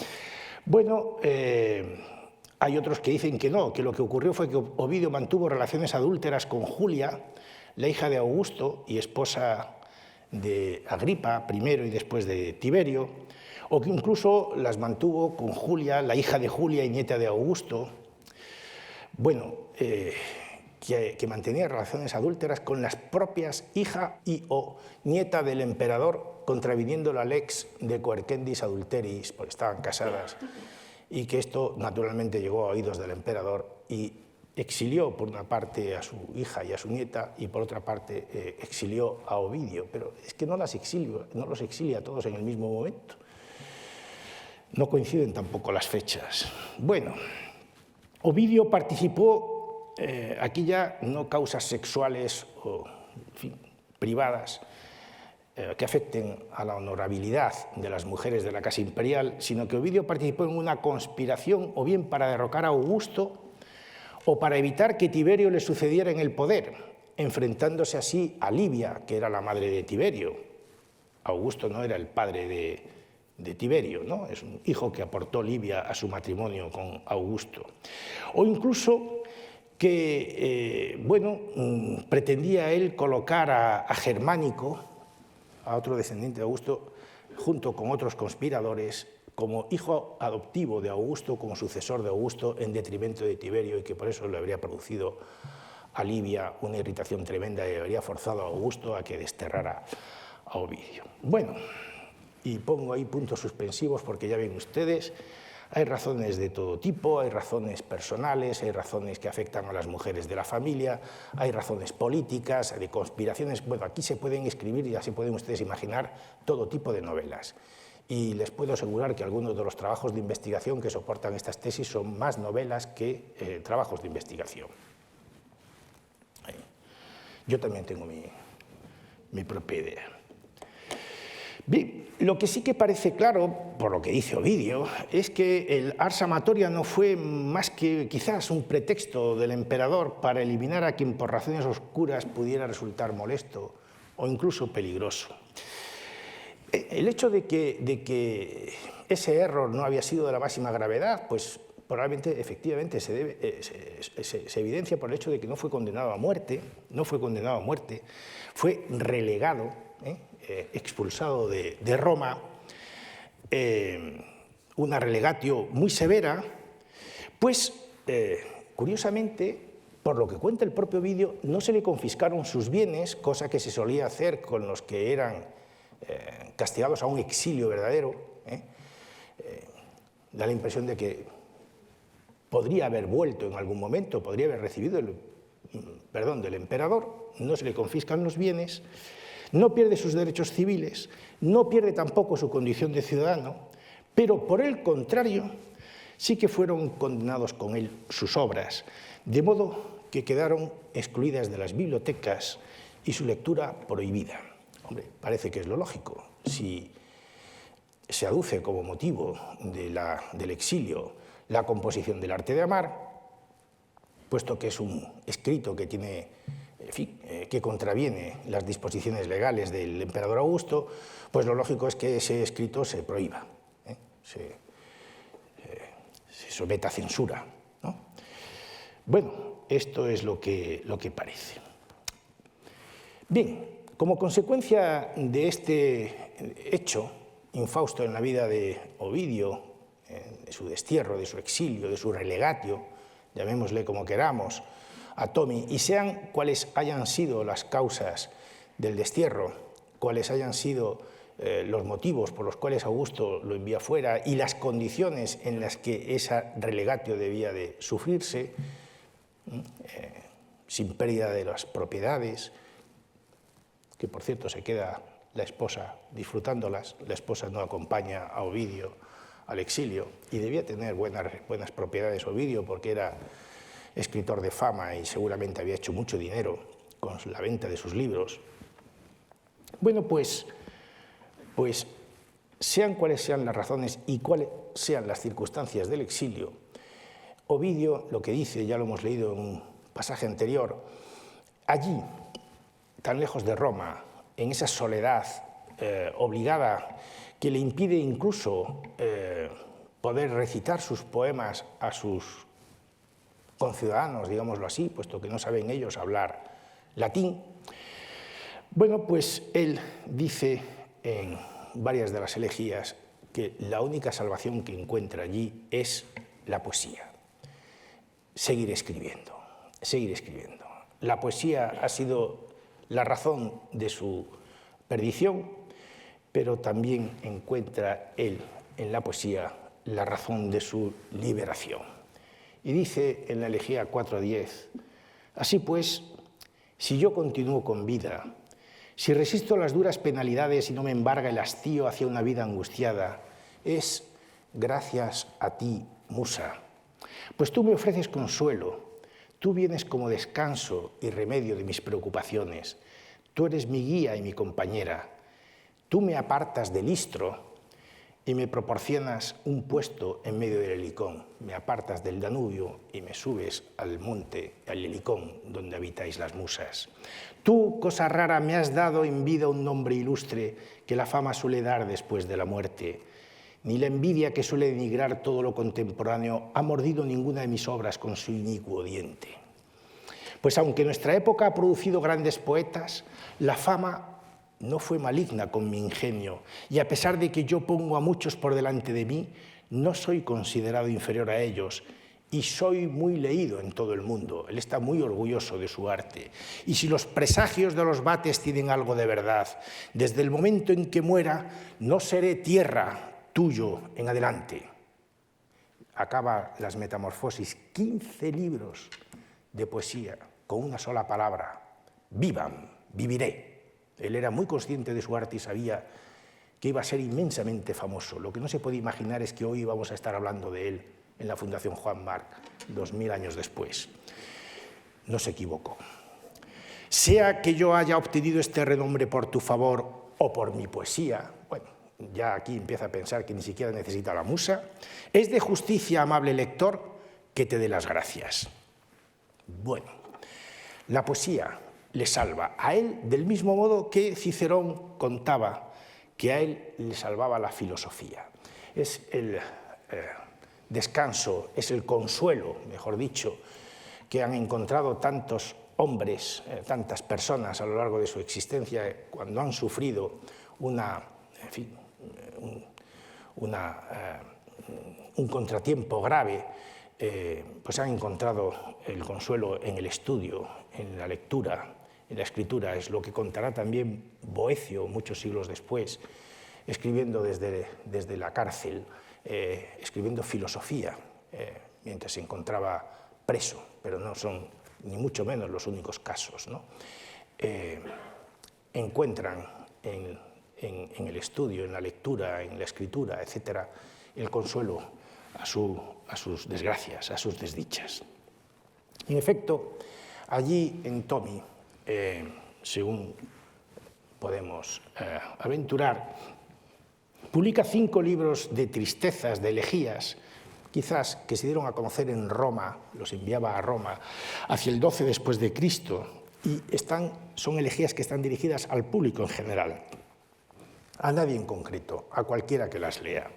Bueno, hay otros que dicen que no, que lo que ocurrió fue que Ovidio mantuvo relaciones adúlteras con Julia, la hija de Augusto y esposa de Agripa primero y después de Tiberio, o que incluso las mantuvo con Julia, la hija de Julia y nieta de Augusto. Bueno, que mantenía relaciones adúlteras con las propias hija y o nieta del emperador, contraviniendo la lex de Quercendis adulteris, porque estaban casadas, y que esto naturalmente llegó a oídos del emperador y exilió por una parte a su hija y a su nieta y por otra parte exilió a Ovidio, pero es que no los exilia a todos en el mismo momento. No coinciden tampoco las fechas. Bueno, Ovidio participó, aquí ya no causas sexuales o en fin, privadas que afecten a la honorabilidad de las mujeres de la casa imperial, sino que Ovidio participó en una conspiración o bien para derrocar a Augusto o para evitar que Tiberio le sucediera en el poder, enfrentándose así a Livia, que era la madre de Tiberio. Augusto no era el padre de Tiberio, ¿no? Es un hijo que aportó Livia a su matrimonio con Augusto. O incluso que, pretendía él colocar a Germánico, a otro descendiente de Augusto, junto con otros conspiradores, como hijo adoptivo de Augusto, como sucesor de Augusto, en detrimento de Tiberio, y que por eso le habría producido a Livia una irritación tremenda y habría forzado a Augusto a que desterrara a Ovidio. Bueno, y pongo ahí puntos suspensivos porque ya ven ustedes, hay razones de todo tipo, hay razones personales, hay razones que afectan a las mujeres de la familia, hay razones políticas, de conspiraciones. Bueno, aquí se pueden escribir, y así pueden ustedes imaginar, todo tipo de novelas. Y les puedo asegurar que algunos de los trabajos de investigación que soportan estas tesis son más novelas que trabajos de investigación. Yo también tengo mi propia idea. Bien, lo que sí que parece claro, por lo que dice Ovidio, es que el ars amatoria no fue más que quizás un pretexto del emperador para eliminar a quien por razones oscuras pudiera resultar molesto o incluso peligroso. El hecho de que ese error no había sido de la máxima gravedad, pues probablemente, efectivamente, se evidencia por el hecho de que no fue condenado a muerte, fue relegado, expulsado de Roma, una relegatio muy severa, pues, curiosamente, por lo que cuenta el propio Ovidio, no se le confiscaron sus bienes, cosa que se solía hacer con los que eran castigados a un exilio verdadero. Da la impresión de que podría haber vuelto en algún momento, podría haber recibido el perdón del emperador, no se le confiscan los bienes, no pierde sus derechos civiles, no pierde tampoco su condición de ciudadano, pero por el contrario, sí que fueron condenados con él sus obras, de modo que quedaron excluidas de las bibliotecas y su lectura prohibida. Hombre, parece que es lo lógico. Si se aduce como motivo del exilio la composición del arte de amar, puesto que es un escrito que tiene, en fin, que contraviene las disposiciones legales del emperador Augusto, pues lo lógico es que ese escrito se prohíba, eso, metacensura, ¿no? Bueno, esto es lo que parece. Bien, como consecuencia de este hecho infausto en la vida de Ovidio, de su destierro, de su exilio, de su relegatio, llamémosle como queramos, a Tomi, y sean cuales hayan sido las causas del destierro, cuáles hayan sido los motivos por los cuales Augusto lo envía fuera y las condiciones en las que esa relegatio debía de sufrirse, sin pérdida de las propiedades, que por cierto se queda la esposa disfrutándolas, la esposa no acompaña a Ovidio al exilio, y debía tener buenas propiedades Ovidio porque era escritor de fama y seguramente había hecho mucho dinero con la venta de sus libros. Bueno, pues sean cuales sean las razones y cuáles sean las circunstancias del exilio, Ovidio lo que dice, ya lo hemos leído en un pasaje anterior, allí, tan lejos de Roma, en esa soledad obligada que le impide incluso poder recitar sus poemas a sus conciudadanos, digámoslo así, puesto que no saben ellos hablar latín. Bueno, pues él dice en varias de las elegías que la única salvación que encuentra allí es la poesía. Seguir escribiendo, seguir escribiendo. La poesía ha sido la razón de su perdición, pero también encuentra él en la poesía la razón de su liberación. Y dice en la elegía 4:10, así pues, si yo continúo con vida, si resisto las duras penalidades y no me embarga el hastío hacia una vida angustiada, es gracias a ti, Musa, pues tú me ofreces consuelo, tú vienes como descanso y remedio de mis preocupaciones, tú eres mi guía y mi compañera, tú me apartas del istro y me proporcionas un puesto en medio del Helicón, me apartas del Danubio y me subes al monte, al Helicón, donde habitáis las musas. Tú, cosa rara, me has dado en vida un nombre ilustre que la fama suele dar después de la muerte. Ni la envidia que suele denigrar todo lo contemporáneo ha mordido ninguna de mis obras con su inicuo diente. Pues aunque nuestra época ha producido grandes poetas, la fama no fue maligna con mi ingenio, y a pesar de que yo pongo a muchos por delante de mí, no soy considerado inferior a ellos, y soy muy leído en todo el mundo. Él está muy orgulloso de su arte. Y si los presagios de los vates tienen algo de verdad, desde el momento en que muera, no seré tierra tuyo en adelante. Acaba las Metamorfosis, 15 libros de poesía con una sola palabra: vivan, viviré. Él era muy consciente de su arte y sabía que iba a ser inmensamente famoso. Lo que no se puede imaginar es que hoy vamos a estar hablando de él en la Fundación Juan Marc, 2000 años después. No se equivocó. Sea que yo haya obtenido este renombre por tu favor o por mi poesía, bueno, ya aquí empieza a pensar que ni siquiera necesita la musa, es de justicia, amable lector, que te dé las gracias. Bueno, la poesía le salva a él del mismo modo que Cicerón contaba que a él le salvaba la filosofía. Es el descanso, es el consuelo, mejor dicho, que han encontrado tantos hombres, tantas personas a lo largo de su existencia cuando han sufrido un contratiempo grave, pues han encontrado el consuelo en el estudio, en la lectura, en la escritura. Es lo que contará también Boecio muchos siglos después, escribiendo desde la cárcel, escribiendo filosofía, mientras se encontraba preso, pero no son ni mucho menos los únicos casos, ¿no? Encuentran en el estudio, en la lectura, en la escritura, etcétera, el consuelo a sus desgracias, a sus desdichas. En efecto, allí en Tomi, según podemos aventurar, publica 5 libros de tristezas, de elegías, quizás que se dieron a conocer en Roma, los enviaba a Roma, hacia el 12 después de Cristo, y son elegías que están dirigidas al público en general, a nadie en concreto, a cualquiera que las lea.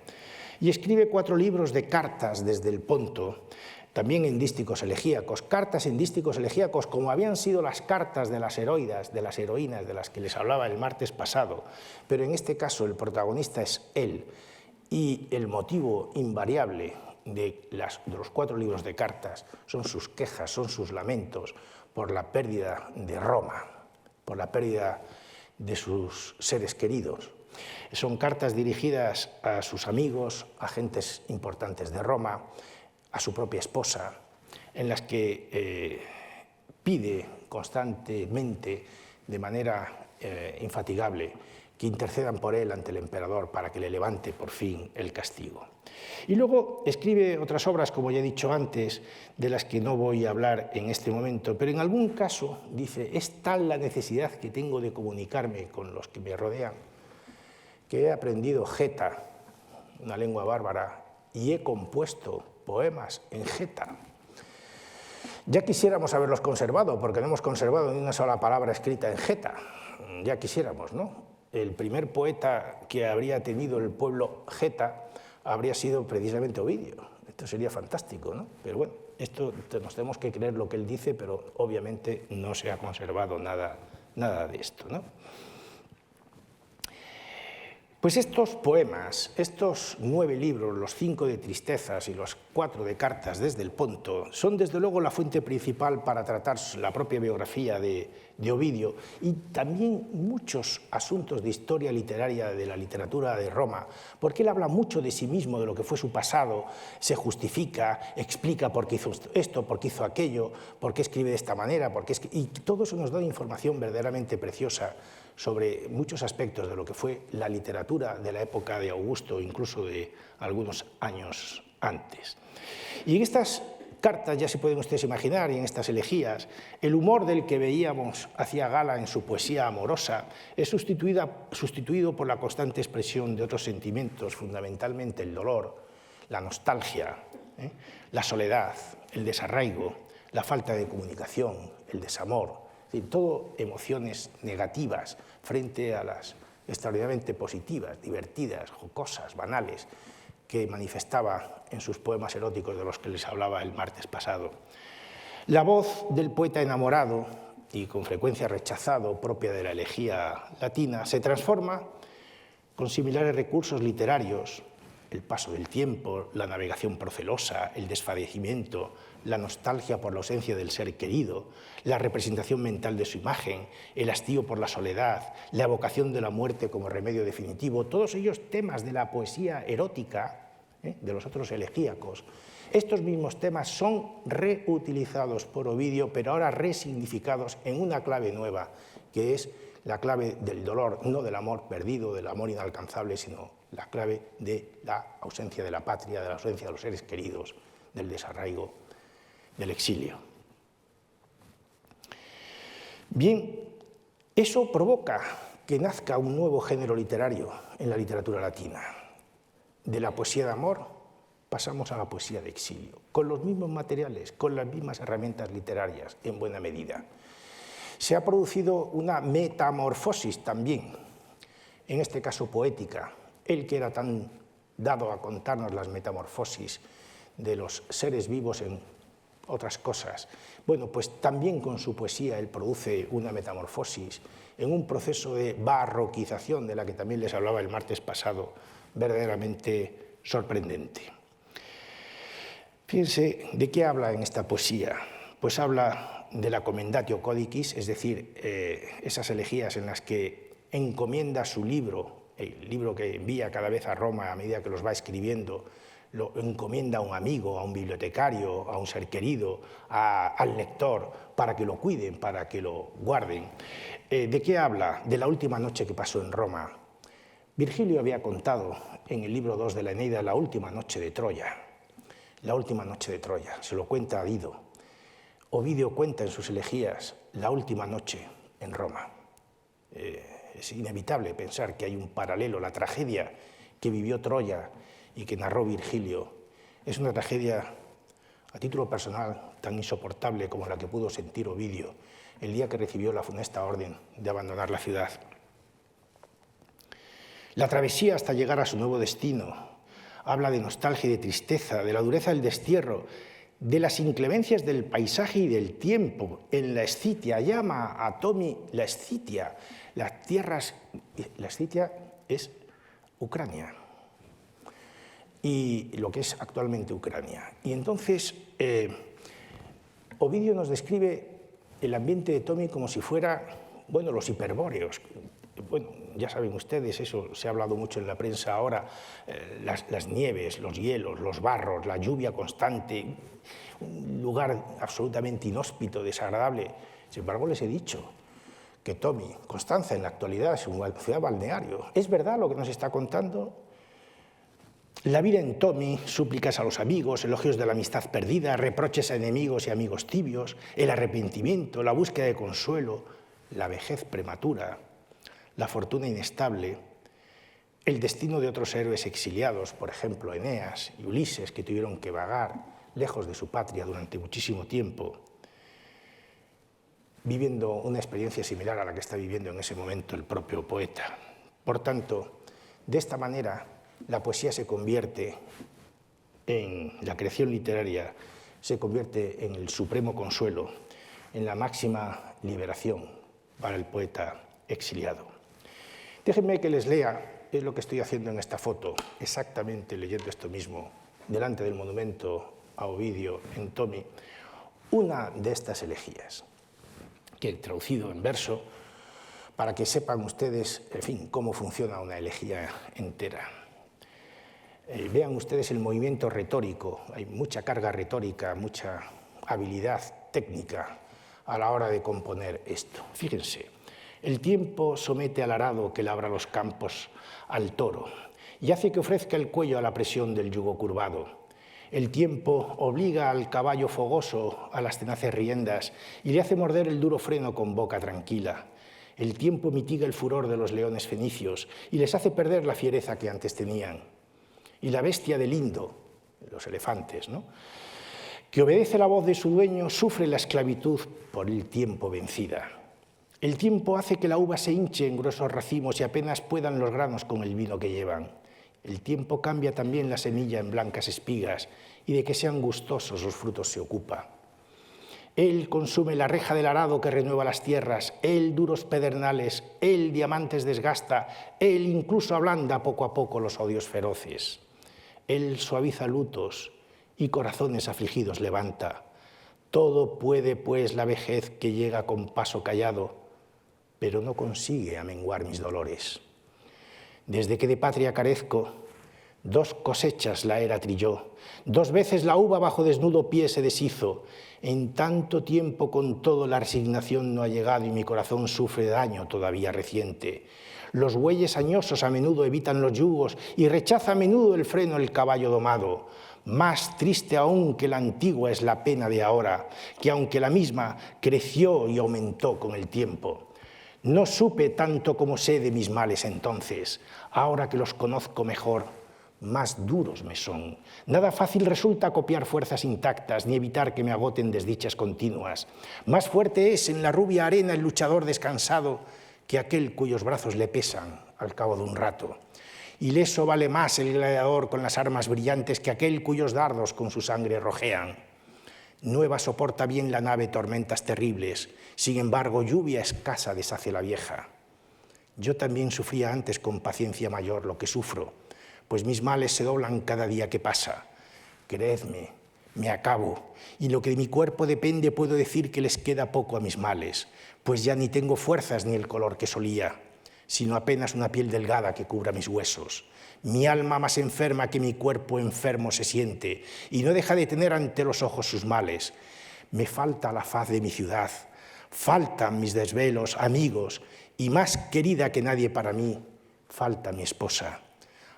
Y escribe 4 libros de cartas desde el Ponto, también en dísticos elegíacos, cartas en dísticos elegíacos como habían sido las cartas de las heroínas de las que les hablaba el martes pasado, pero en este caso el protagonista es él, y el motivo invariable de los 4 libros de cartas son sus quejas, son sus lamentos por la pérdida de Roma, por la pérdida de sus seres queridos. Son cartas dirigidas a sus amigos, a gentes importantes de Roma, a su propia esposa, en las que pide constantemente, de manera infatigable, que intercedan por él ante el emperador para que le levante por fin el castigo. Y luego escribe otras obras, como ya he dicho antes, de las que no voy a hablar en este momento, pero en algún caso dice: es tal la necesidad que tengo de comunicarme con los que me rodean, que he aprendido geta, una lengua bárbara, y he compuesto poemas en geta. Ya quisiéramos haberlos conservado, porque no hemos conservado ni una sola palabra escrita en geta. Ya quisiéramos, ¿no? El primer poeta que habría tenido el pueblo geta habría sido precisamente Ovidio. Esto sería fantástico, ¿no? Pero bueno, esto nos tenemos que creer lo que él dice, pero obviamente no se ha conservado nada de esto, ¿no? Pues estos poemas, estos 9 libros, los 5 de tristezas y los 4 de cartas desde el Ponto, son desde luego la fuente principal para tratar la propia biografía de Ovidio y también muchos asuntos de historia literaria de la literatura de Roma, porque él habla mucho de sí mismo, de lo que fue su pasado, se explica por qué hizo esto, por qué hizo aquello, por qué escribe de esta manera, y todo eso nos da información verdaderamente preciosa sobre muchos aspectos de lo que fue la literatura de la época de Augusto, incluso de algunos años antes. Y en estas cartas, ya se pueden ustedes imaginar, y en estas elegías, el humor del que veíamos hacía gala en su poesía amorosa es sustituido por la constante expresión de otros sentimientos, fundamentalmente el dolor, la nostalgia, la soledad, el desarraigo, la falta de comunicación, el desamor, todo emociones negativas frente a las extraordinariamente positivas, divertidas, jocosas, banales, que manifestaba en sus poemas eróticos de los que les hablaba el martes pasado. La voz del poeta enamorado, y con frecuencia rechazado, propia de la elegía latina, se transforma con similares recursos literarios: el paso del tiempo, la navegación procelosa, el desfallecimiento, la nostalgia por la ausencia del ser querido, la representación mental de su imagen, el hastío por la soledad, la evocación de la muerte como remedio definitivo, todos ellos temas de la poesía erótica, de los otros elegíacos. Estos mismos temas son reutilizados por Ovidio, pero ahora resignificados en una clave nueva, que es la clave del dolor, no del amor perdido, del amor inalcanzable, sino la clave de la ausencia de la patria, de la ausencia de los seres queridos, del desarraigo, del exilio. Bien, eso provoca que nazca un nuevo género literario en la literatura latina. De la poesía de amor pasamos a la poesía de exilio, con los mismos materiales, con las mismas herramientas literarias, en buena medida. Se ha producido una metamorfosis también, en este caso poética. Él, que era tan dado a contarnos las metamorfosis de los seres vivos en otras cosas, bueno, pues también con su poesía él produce una metamorfosis en un proceso de barroquización de la que también les hablaba el martes pasado, verdaderamente sorprendente. Fíjense, ¿de qué habla en esta poesía? Pues habla de la Commendatio Codicis, es decir, esas elegías en las que encomienda su libro, el libro que envía cada vez a Roma a medida que los va escribiendo, lo encomienda a un amigo, a un bibliotecario, a un ser querido, al lector, para que lo cuiden, para que lo guarden. ¿De qué habla? De la última noche que pasó en Roma. Virgilio había contado en el libro 2 de la Eneida la última noche de Troya. La última noche de Troya, se lo cuenta a Dido. Ovidio cuenta en sus elegías la última noche en Roma. Es inevitable pensar que hay un paralelo, la tragedia que vivió Troya y que narró Virgilio. Es una tragedia, a título personal, tan insoportable como la que pudo sentir Ovidio el día que recibió la funesta orden de abandonar la ciudad. La travesía hasta llegar a su nuevo destino, habla de nostalgia y de tristeza, de la dureza del destierro, de las inclemencias del paisaje y del tiempo. En la Escitia llama a Tomi la Escitia. La Escitia es Ucrania, y lo que es actualmente Ucrania. Y entonces Ovidio nos describe el ambiente de Tomi como si fuera, bueno, los hiperbóreos. Bueno, ya saben ustedes, eso se ha hablado mucho en la prensa ahora, las nieves, los hielos, los barros, la lluvia constante, un lugar absolutamente inhóspito, desagradable. Sin embargo, les he dicho que Tomi, Constanza, en la actualidad es una ciudad balneario. ¿Es verdad lo que nos está contando? La vida en Tomi, súplicas a los amigos, elogios de la amistad perdida, reproches a enemigos y amigos tibios, el arrepentimiento, la búsqueda de consuelo, la vejez prematura, la fortuna inestable, el destino de otros héroes exiliados, por ejemplo, Eneas y Ulises, que tuvieron que vagar lejos de su patria durante muchísimo tiempo, viviendo una experiencia similar a la que está viviendo en ese momento el propio poeta. Por tanto, de esta manera, la poesía se convierte en la creación literaria, se convierte en el supremo consuelo, en la máxima liberación para el poeta exiliado. Déjenme que les lea, es lo que estoy haciendo en esta foto, exactamente leyendo esto mismo, delante del monumento a Ovidio en Tomi, una de estas elegías, que he traducido en verso, para que sepan ustedes, en fin, cómo funciona una elegía entera. Vean ustedes el movimiento retórico, hay mucha carga retórica, mucha habilidad técnica a la hora de componer esto. Fíjense, el tiempo somete al arado que labra los campos al toro y hace que ofrezca el cuello a la presión del yugo curvado. El tiempo obliga al caballo fogoso a las tenaces riendas y le hace morder el duro freno con boca tranquila. El tiempo mitiga el furor de los leones fenicios y les hace perder la fiereza que antes tenían. Y la bestia del Indo, los elefantes, ¿no?, que obedece la voz de su dueño, sufre la esclavitud por el tiempo vencida. El tiempo hace que la uva se hinche en gruesos racimos y apenas puedan los granos con el vino que llevan. El tiempo cambia también la semilla en blancas espigas y de que sean gustosos los frutos se ocupa. Él consume la reja del arado que renueva las tierras, él duros pedernales, él diamantes desgasta, él incluso ablanda poco a poco los odios feroces. Él suaviza lutos y corazones afligidos levanta. Todo puede, pues, la vejez que llega con paso callado, pero no consigue amenguar mis dolores. Desde que de patria carezco, 2 cosechas la era trilló, 2 veces la uva bajo desnudo pie se deshizo. En tanto tiempo con todo la resignación no ha llegado y mi corazón sufre daño todavía reciente. Los bueyes añosos a menudo evitan los yugos y rechaza a menudo el freno el caballo domado. Más triste aún que la antigua es la pena de ahora, que aunque la misma creció y aumentó con el tiempo. No supe tanto como sé de mis males entonces, ahora que los conozco mejor, más duros me son. Nada fácil resulta copiar fuerzas intactas, ni evitar que me agoten desdichas continuas. Más fuerte es en la rubia arena el luchador descansado que aquel cuyos brazos le pesan al cabo de un rato. Ileso vale más el gladiador con las armas brillantes que aquel cuyos dardos con su sangre rojean. Nueva soporta bien la nave tormentas terribles, sin embargo lluvia escasa deshace la vieja. Yo también sufría antes con paciencia mayor lo que sufro, pues mis males se doblan cada día que pasa. Creedme, me acabo, y lo que de mi cuerpo depende puedo decir que les queda poco a mis males, pues ya ni tengo fuerzas ni el color que solía, sino apenas una piel delgada que cubra mis huesos. Mi alma más enferma que mi cuerpo enfermo se siente, y no deja de tener ante los ojos sus males. Me falta la faz de mi ciudad, faltan mis desvelos, amigos, y más querida que nadie para mí, falta mi esposa.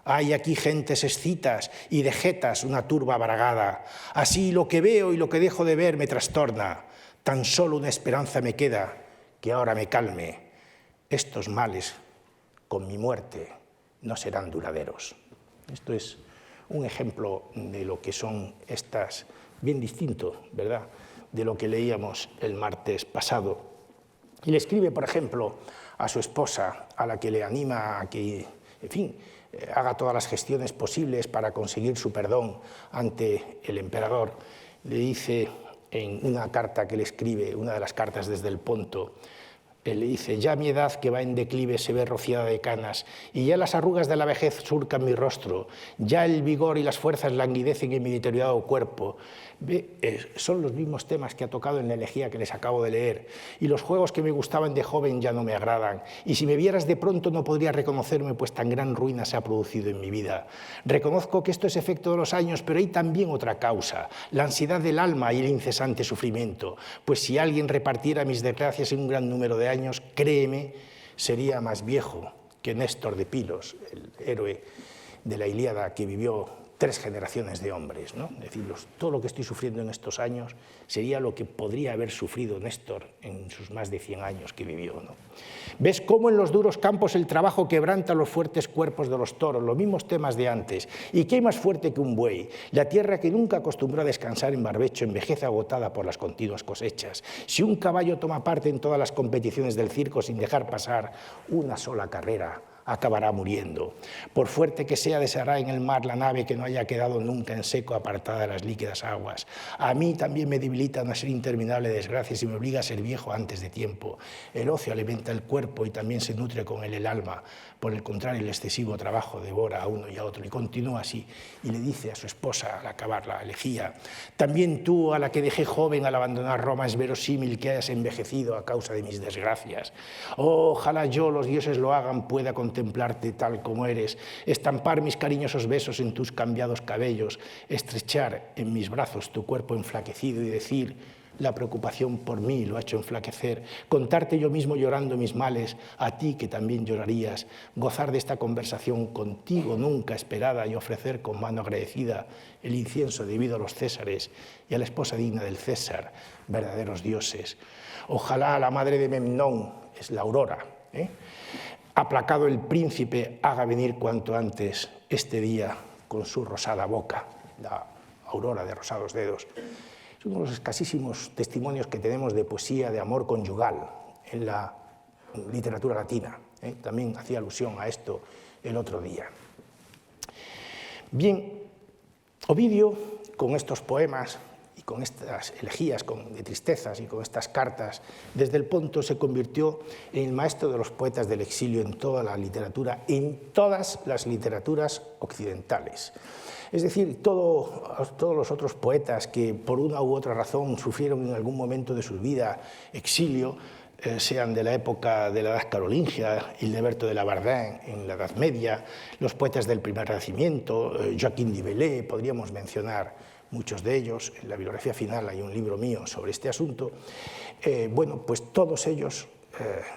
Hay aquí gentes escitas y de jetas una turba bragada. Así lo que veo y lo que dejo de ver me trastorna. Tan solo una esperanza me queda, que ahora me calme. Estos males, con mi muerte, no serán duraderos. Esto es un ejemplo de lo que son estas, bien distinto, ¿verdad?, de lo que leíamos el martes pasado. Y le escribe, por ejemplo, a su esposa, a la que le anima a que, en fin, haga todas las gestiones posibles para conseguir su perdón ante el emperador. Le dice en una carta que le escribe, una de las cartas desde el Ponto, él le dice: ya mi edad que va en declive se ve rociada de canas, y ya las arrugas de la vejez surcan mi rostro, ya el vigor y las fuerzas languidecen en mi deteriorado cuerpo. Son los mismos temas que ha tocado en la elegía que les acabo de leer, y los juegos que me gustaban de joven ya no me agradan, y si me vieras de pronto no podrías reconocerme, pues tan gran ruina se ha producido en mi vida. Reconozco que esto es efecto de los años, pero hay también otra causa, la ansiedad del alma y el incesante sufrimiento, pues si alguien repartiera mis desgracias en un gran número de años, créeme, sería más viejo que Néstor de Pilos, el héroe de la Ilíada que vivió 3 generaciones de hombres, ¿no? Es decir, todo lo que estoy sufriendo en estos años sería lo que podría haber sufrido Néstor en sus más de 100 años que vivió, ¿no? ¿Ves cómo en los duros campos el trabajo quebranta los fuertes cuerpos de los toros? Los mismos temas de antes. ¿Y qué hay más fuerte que un buey? La tierra que nunca acostumbró a descansar en barbecho envejece agotada por las continuas cosechas. Si un caballo toma parte en todas las competiciones del circo sin dejar pasar una sola carrera, acabará muriendo. Por fuerte que sea, deshará en el mar la nave que no haya quedado nunca en seco apartada de las líquidas aguas. A mí también me debilita una serie interminable de desgracias y me obliga a ser viejo antes de tiempo. El ocio alimenta el cuerpo y también se nutre con él el alma. Por el contrario, el excesivo trabajo devora a uno y a otro. Y continúa así, y le dice a su esposa al acabar la elegía: también tú, a la que dejé joven al abandonar Roma, es verosímil que hayas envejecido a causa de mis desgracias. Oh, ojalá yo, los dioses lo hagan, pueda contemplarte tal como eres, estampar mis cariñosos besos en tus cambiados cabellos, estrechar en mis brazos tu cuerpo enflaquecido y decir: la preocupación por mí lo ha hecho enflaquecer, contarte yo mismo llorando mis males, a ti que también llorarías, gozar de esta conversación contigo nunca esperada y ofrecer con mano agradecida el incienso debido a los césares y a la esposa digna del César, verdaderos dioses. Ojalá la madre de Memnón, es la aurora, aplacado el príncipe, haga venir cuanto antes este día con su rosada boca, la aurora de rosados dedos. Es uno de los escasísimos testimonios que tenemos de poesía de amor conyugal en la literatura latina. También hacía alusión a esto el otro día. Bien, Ovidio, con estos poemas y con estas elegías de tristezas y con estas cartas desde el Ponto, se convirtió en el maestro de los poetas del exilio en toda la literatura, en todas las literaturas occidentales. Es decir, todos los otros poetas que por una u otra razón sufrieron en algún momento de su vida exilio, sean de la época de la Edad Carolingia, Hildeberto de la Bardain en la Edad Media, los poetas del Primer Renacimiento, Joaquín de Velay, podríamos mencionar muchos de ellos. En la bibliografía final hay un libro mío sobre este asunto. Bueno, pues todos ellos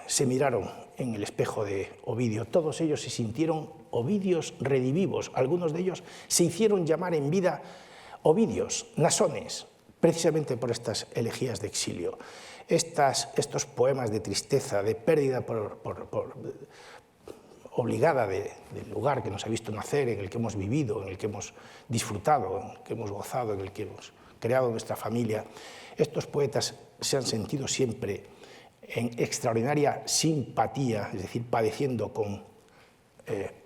se miraron en el espejo de Ovidio, todos ellos se sintieron Ovidios redivivos, algunos de ellos se hicieron llamar en vida Ovidios, Nasones, precisamente por estas elegías de exilio. Estos poemas de tristeza, de pérdida obligada del lugar que nos ha visto nacer, en el que hemos vivido, en el que hemos disfrutado, en el que hemos gozado, en el que hemos creado nuestra familia, estos poetas se han sentido siempre en extraordinaria simpatía, es decir, padeciendo con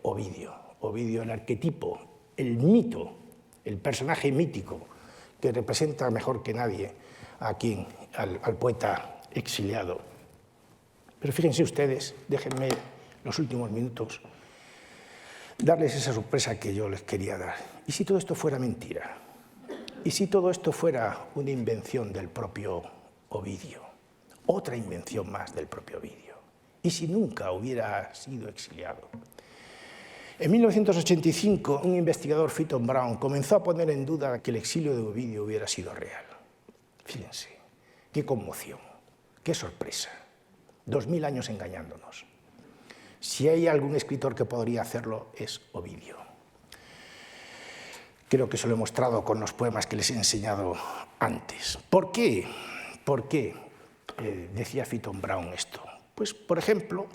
Ovidio. Ovidio, el arquetipo, el mito, el personaje mítico que representa mejor que nadie aquí al poeta exiliado. Pero fíjense ustedes, déjenme los últimos minutos darles esa sorpresa que yo les quería dar. ¿Y si todo esto fuera mentira? ¿Y si todo esto fuera una invención del propio Ovidio? Otra invención más del propio Ovidio. ¿Y si nunca hubiera sido exiliado? En 1985, un investigador, Fitton Brown, comenzó a poner en duda que el exilio de Ovidio hubiera sido real. Fíjense, qué conmoción, qué sorpresa. 2000 años engañándonos. Si hay algún escritor que podría hacerlo, es Ovidio. Creo que se lo he mostrado con los poemas que les he enseñado antes. ¿Por qué? ¿Por qué decía Fitton Brown esto? Pues, por ejemplo,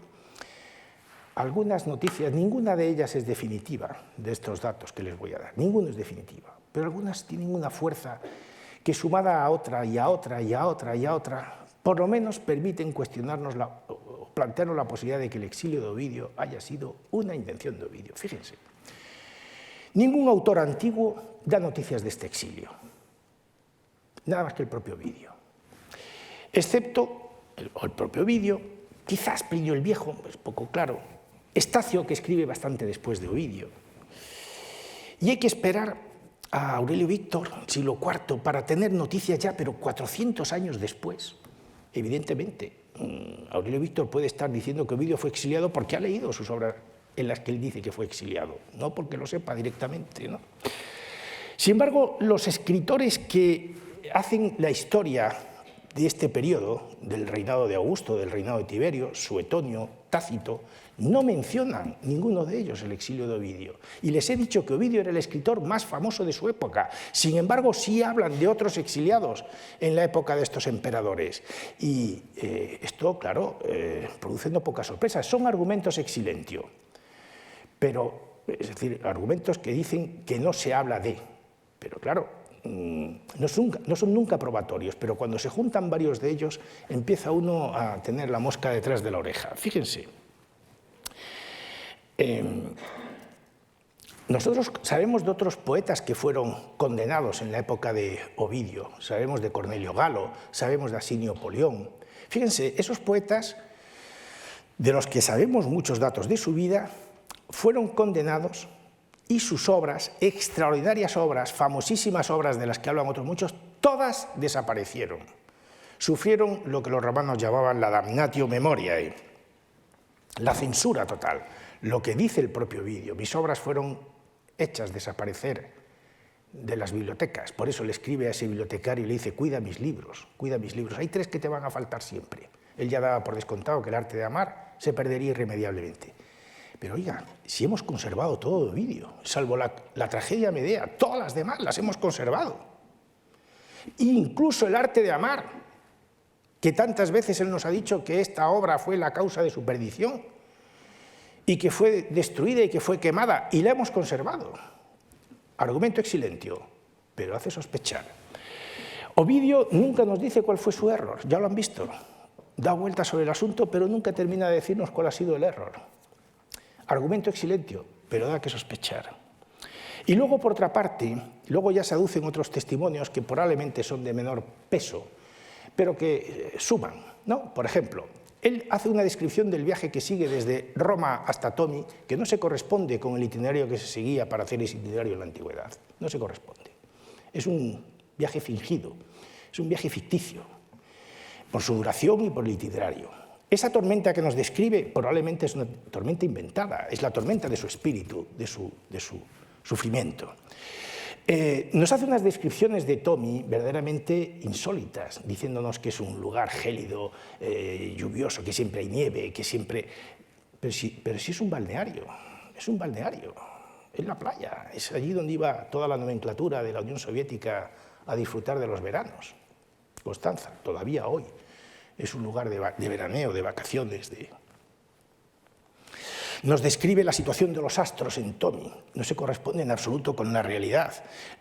algunas noticias, ninguna de ellas es definitiva, de estos datos que les voy a dar, ninguna es definitiva, pero algunas tienen una fuerza que, sumada a otra y a otra y a otra y a otra, por lo menos permiten cuestionarnos plantearnos la posibilidad de que el exilio de Ovidio haya sido una invención de Ovidio. Fíjense. Ningún autor antiguo da noticias de este exilio, nada más que el propio Ovidio. Excepto el propio Ovidio, quizás Plinio el Viejo, es poco claro, Estacio, que escribe bastante después de Ovidio. Y hay que esperar a Aurelio Víctor, siglo IV, para tener noticias ya, pero 400 años después. Evidentemente, Aurelio Víctor puede estar diciendo que Ovidio fue exiliado porque ha leído sus obras en las que él dice que fue exiliado, no porque lo sepa directamente, ¿no? Sin embargo, los escritores que hacen la historia de este periodo, del reinado de Augusto, del reinado de Tiberio, Suetonio, Tácito, no mencionan ninguno de ellos el exilio de Ovidio. Y les he dicho que Ovidio era el escritor más famoso de su época. Sin embargo, sí hablan de otros exiliados en la época de estos emperadores. Y esto, claro, produce no pocas sorpresas. Son argumentos ex silentio, pero, es decir, argumentos que dicen que no se habla de. Pero claro, no son nunca probatorios, pero cuando se juntan varios de ellos, empieza uno a tener la mosca detrás de la oreja. Fíjense. Nosotros sabemos de otros poetas que fueron condenados en la época de Ovidio, sabemos de Cornelio Galo, sabemos de Asinio Polión. Fíjense, esos poetas, de los que sabemos muchos datos de su vida, fueron condenados y sus obras, extraordinarias obras, famosísimas obras de las que hablan otros muchos, todas desaparecieron. Sufrieron lo que los romanos llamaban la damnatio memoriae, la censura total. Lo que dice el propio Ovidio, mis obras fueron hechas desaparecer de las bibliotecas, por eso le escribe a ese bibliotecario y le dice, cuida mis libros, hay 3 que te van a faltar siempre. Él ya daba por descontado que el arte de amar se perdería irremediablemente. Pero oiga, si hemos conservado todo de Ovidio, salvo la tragedia Medea, todas las demás las hemos conservado. Incluso el arte de amar, que tantas veces él nos ha dicho que esta obra fue la causa de su perdición, y que fue destruida y que fue quemada, y la hemos conservado. Argumento ex silentio, pero hace sospechar. Ovidio nunca nos dice cuál fue su error, ya lo han visto. Da vueltas sobre el asunto, pero nunca termina de decirnos cuál ha sido el error. Argumento ex silentio, pero da que sospechar. Y luego, por otra parte, luego ya se aducen otros testimonios que probablemente son de menor peso, pero que suman, ¿no? Por ejemplo, él hace una descripción del viaje que sigue desde Roma hasta Tomi, que no se corresponde con el itinerario que se seguía para hacer ese itinerario en la antigüedad. No se corresponde. Es un viaje fingido, es un viaje ficticio, por su duración y por el itinerario. Esa tormenta que nos describe probablemente es una tormenta inventada, es la tormenta de su espíritu, de su sufrimiento. Nos hace unas descripciones de Tomi verdaderamente insólitas, diciéndonos que es un lugar gélido, lluvioso, que siempre hay nieve, que siempre... Pero sí es un balneario, es la playa, es allí donde iba toda la nomenclatura de la Unión Soviética a disfrutar de los veranos. Constanza, todavía hoy, es un lugar de veraneo, de vacaciones, Nos describe la situación de los astros en Tomi, no se corresponde en absoluto con la realidad.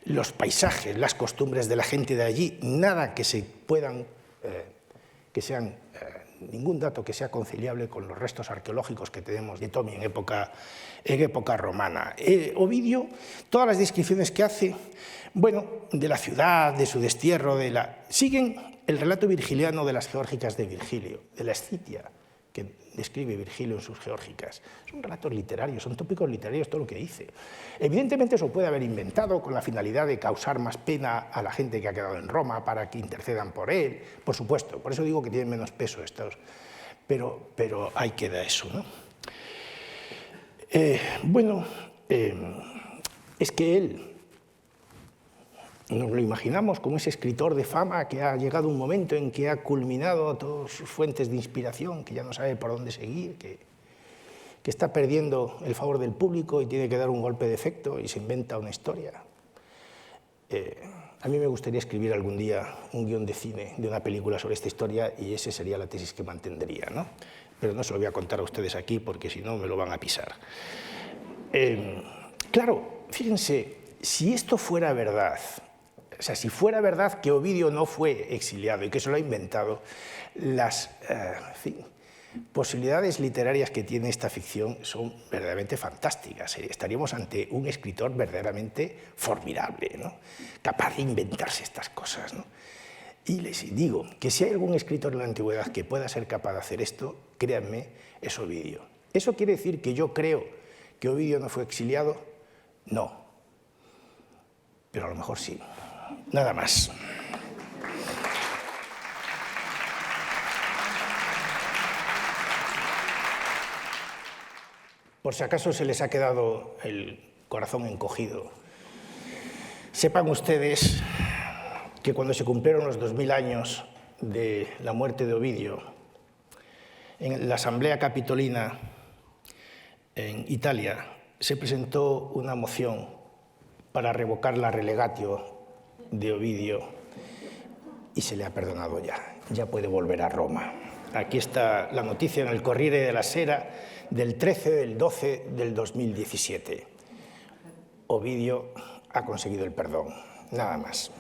Los paisajes, las costumbres de la gente de allí, nada que se puedan, ningún dato que sea conciliable con los restos arqueológicos que tenemos de Tomi en época romana. Ovidio, todas las descripciones que hace, bueno, de la ciudad, de su destierro, siguen el relato virgiliano de las geórgicas de Virgilio, de la Escitia, que describe Virgilio en sus geórgicas. Son relatos literarios, son tópicos literarios todo lo que dice. Evidentemente eso puede haber inventado con la finalidad de causar más pena a la gente que ha quedado en Roma para que intercedan por él, por supuesto, por eso digo que tienen menos peso estos, pero ahí queda eso, ¿no? Es que él, nos lo imaginamos como ese escritor de fama que ha llegado un momento en que ha culminado todas sus fuentes de inspiración, que ya no sabe por dónde seguir, que está perdiendo el favor del público y tiene que dar un golpe de efecto y se inventa una historia. A mí me gustaría escribir algún día un guión de cine de una película sobre esta historia y esa sería la tesis que mantendría, ¿no? Pero no se lo voy a contar a ustedes aquí porque si no me lo van a pisar. Claro, fíjense, si esto fuera verdad, o sea, si fuera verdad que Ovidio no fue exiliado y que se lo ha inventado, posibilidades literarias que tiene esta ficción son verdaderamente fantásticas. Estaríamos ante un escritor verdaderamente formidable, ¿no? Capaz de inventarse estas cosas, ¿no? Y les digo que si hay algún escritor en la antigüedad que pueda ser capaz de hacer esto, créanme, es Ovidio. ¿Eso quiere decir que yo creo que Ovidio no fue exiliado? No. Pero a lo mejor sí. Nada más. Por si acaso se les ha quedado el corazón encogido, sepan ustedes que cuando se cumplieron los 2000 años de la muerte de Ovidio, en la Asamblea Capitolina en Italia se presentó una moción para revocar la relegatio de Ovidio y se le ha perdonado ya. Ya puede volver a Roma. Aquí está la noticia en el Corriere della Sera del 13 del 12 del 2017. Ovidio ha conseguido el perdón. Nada más.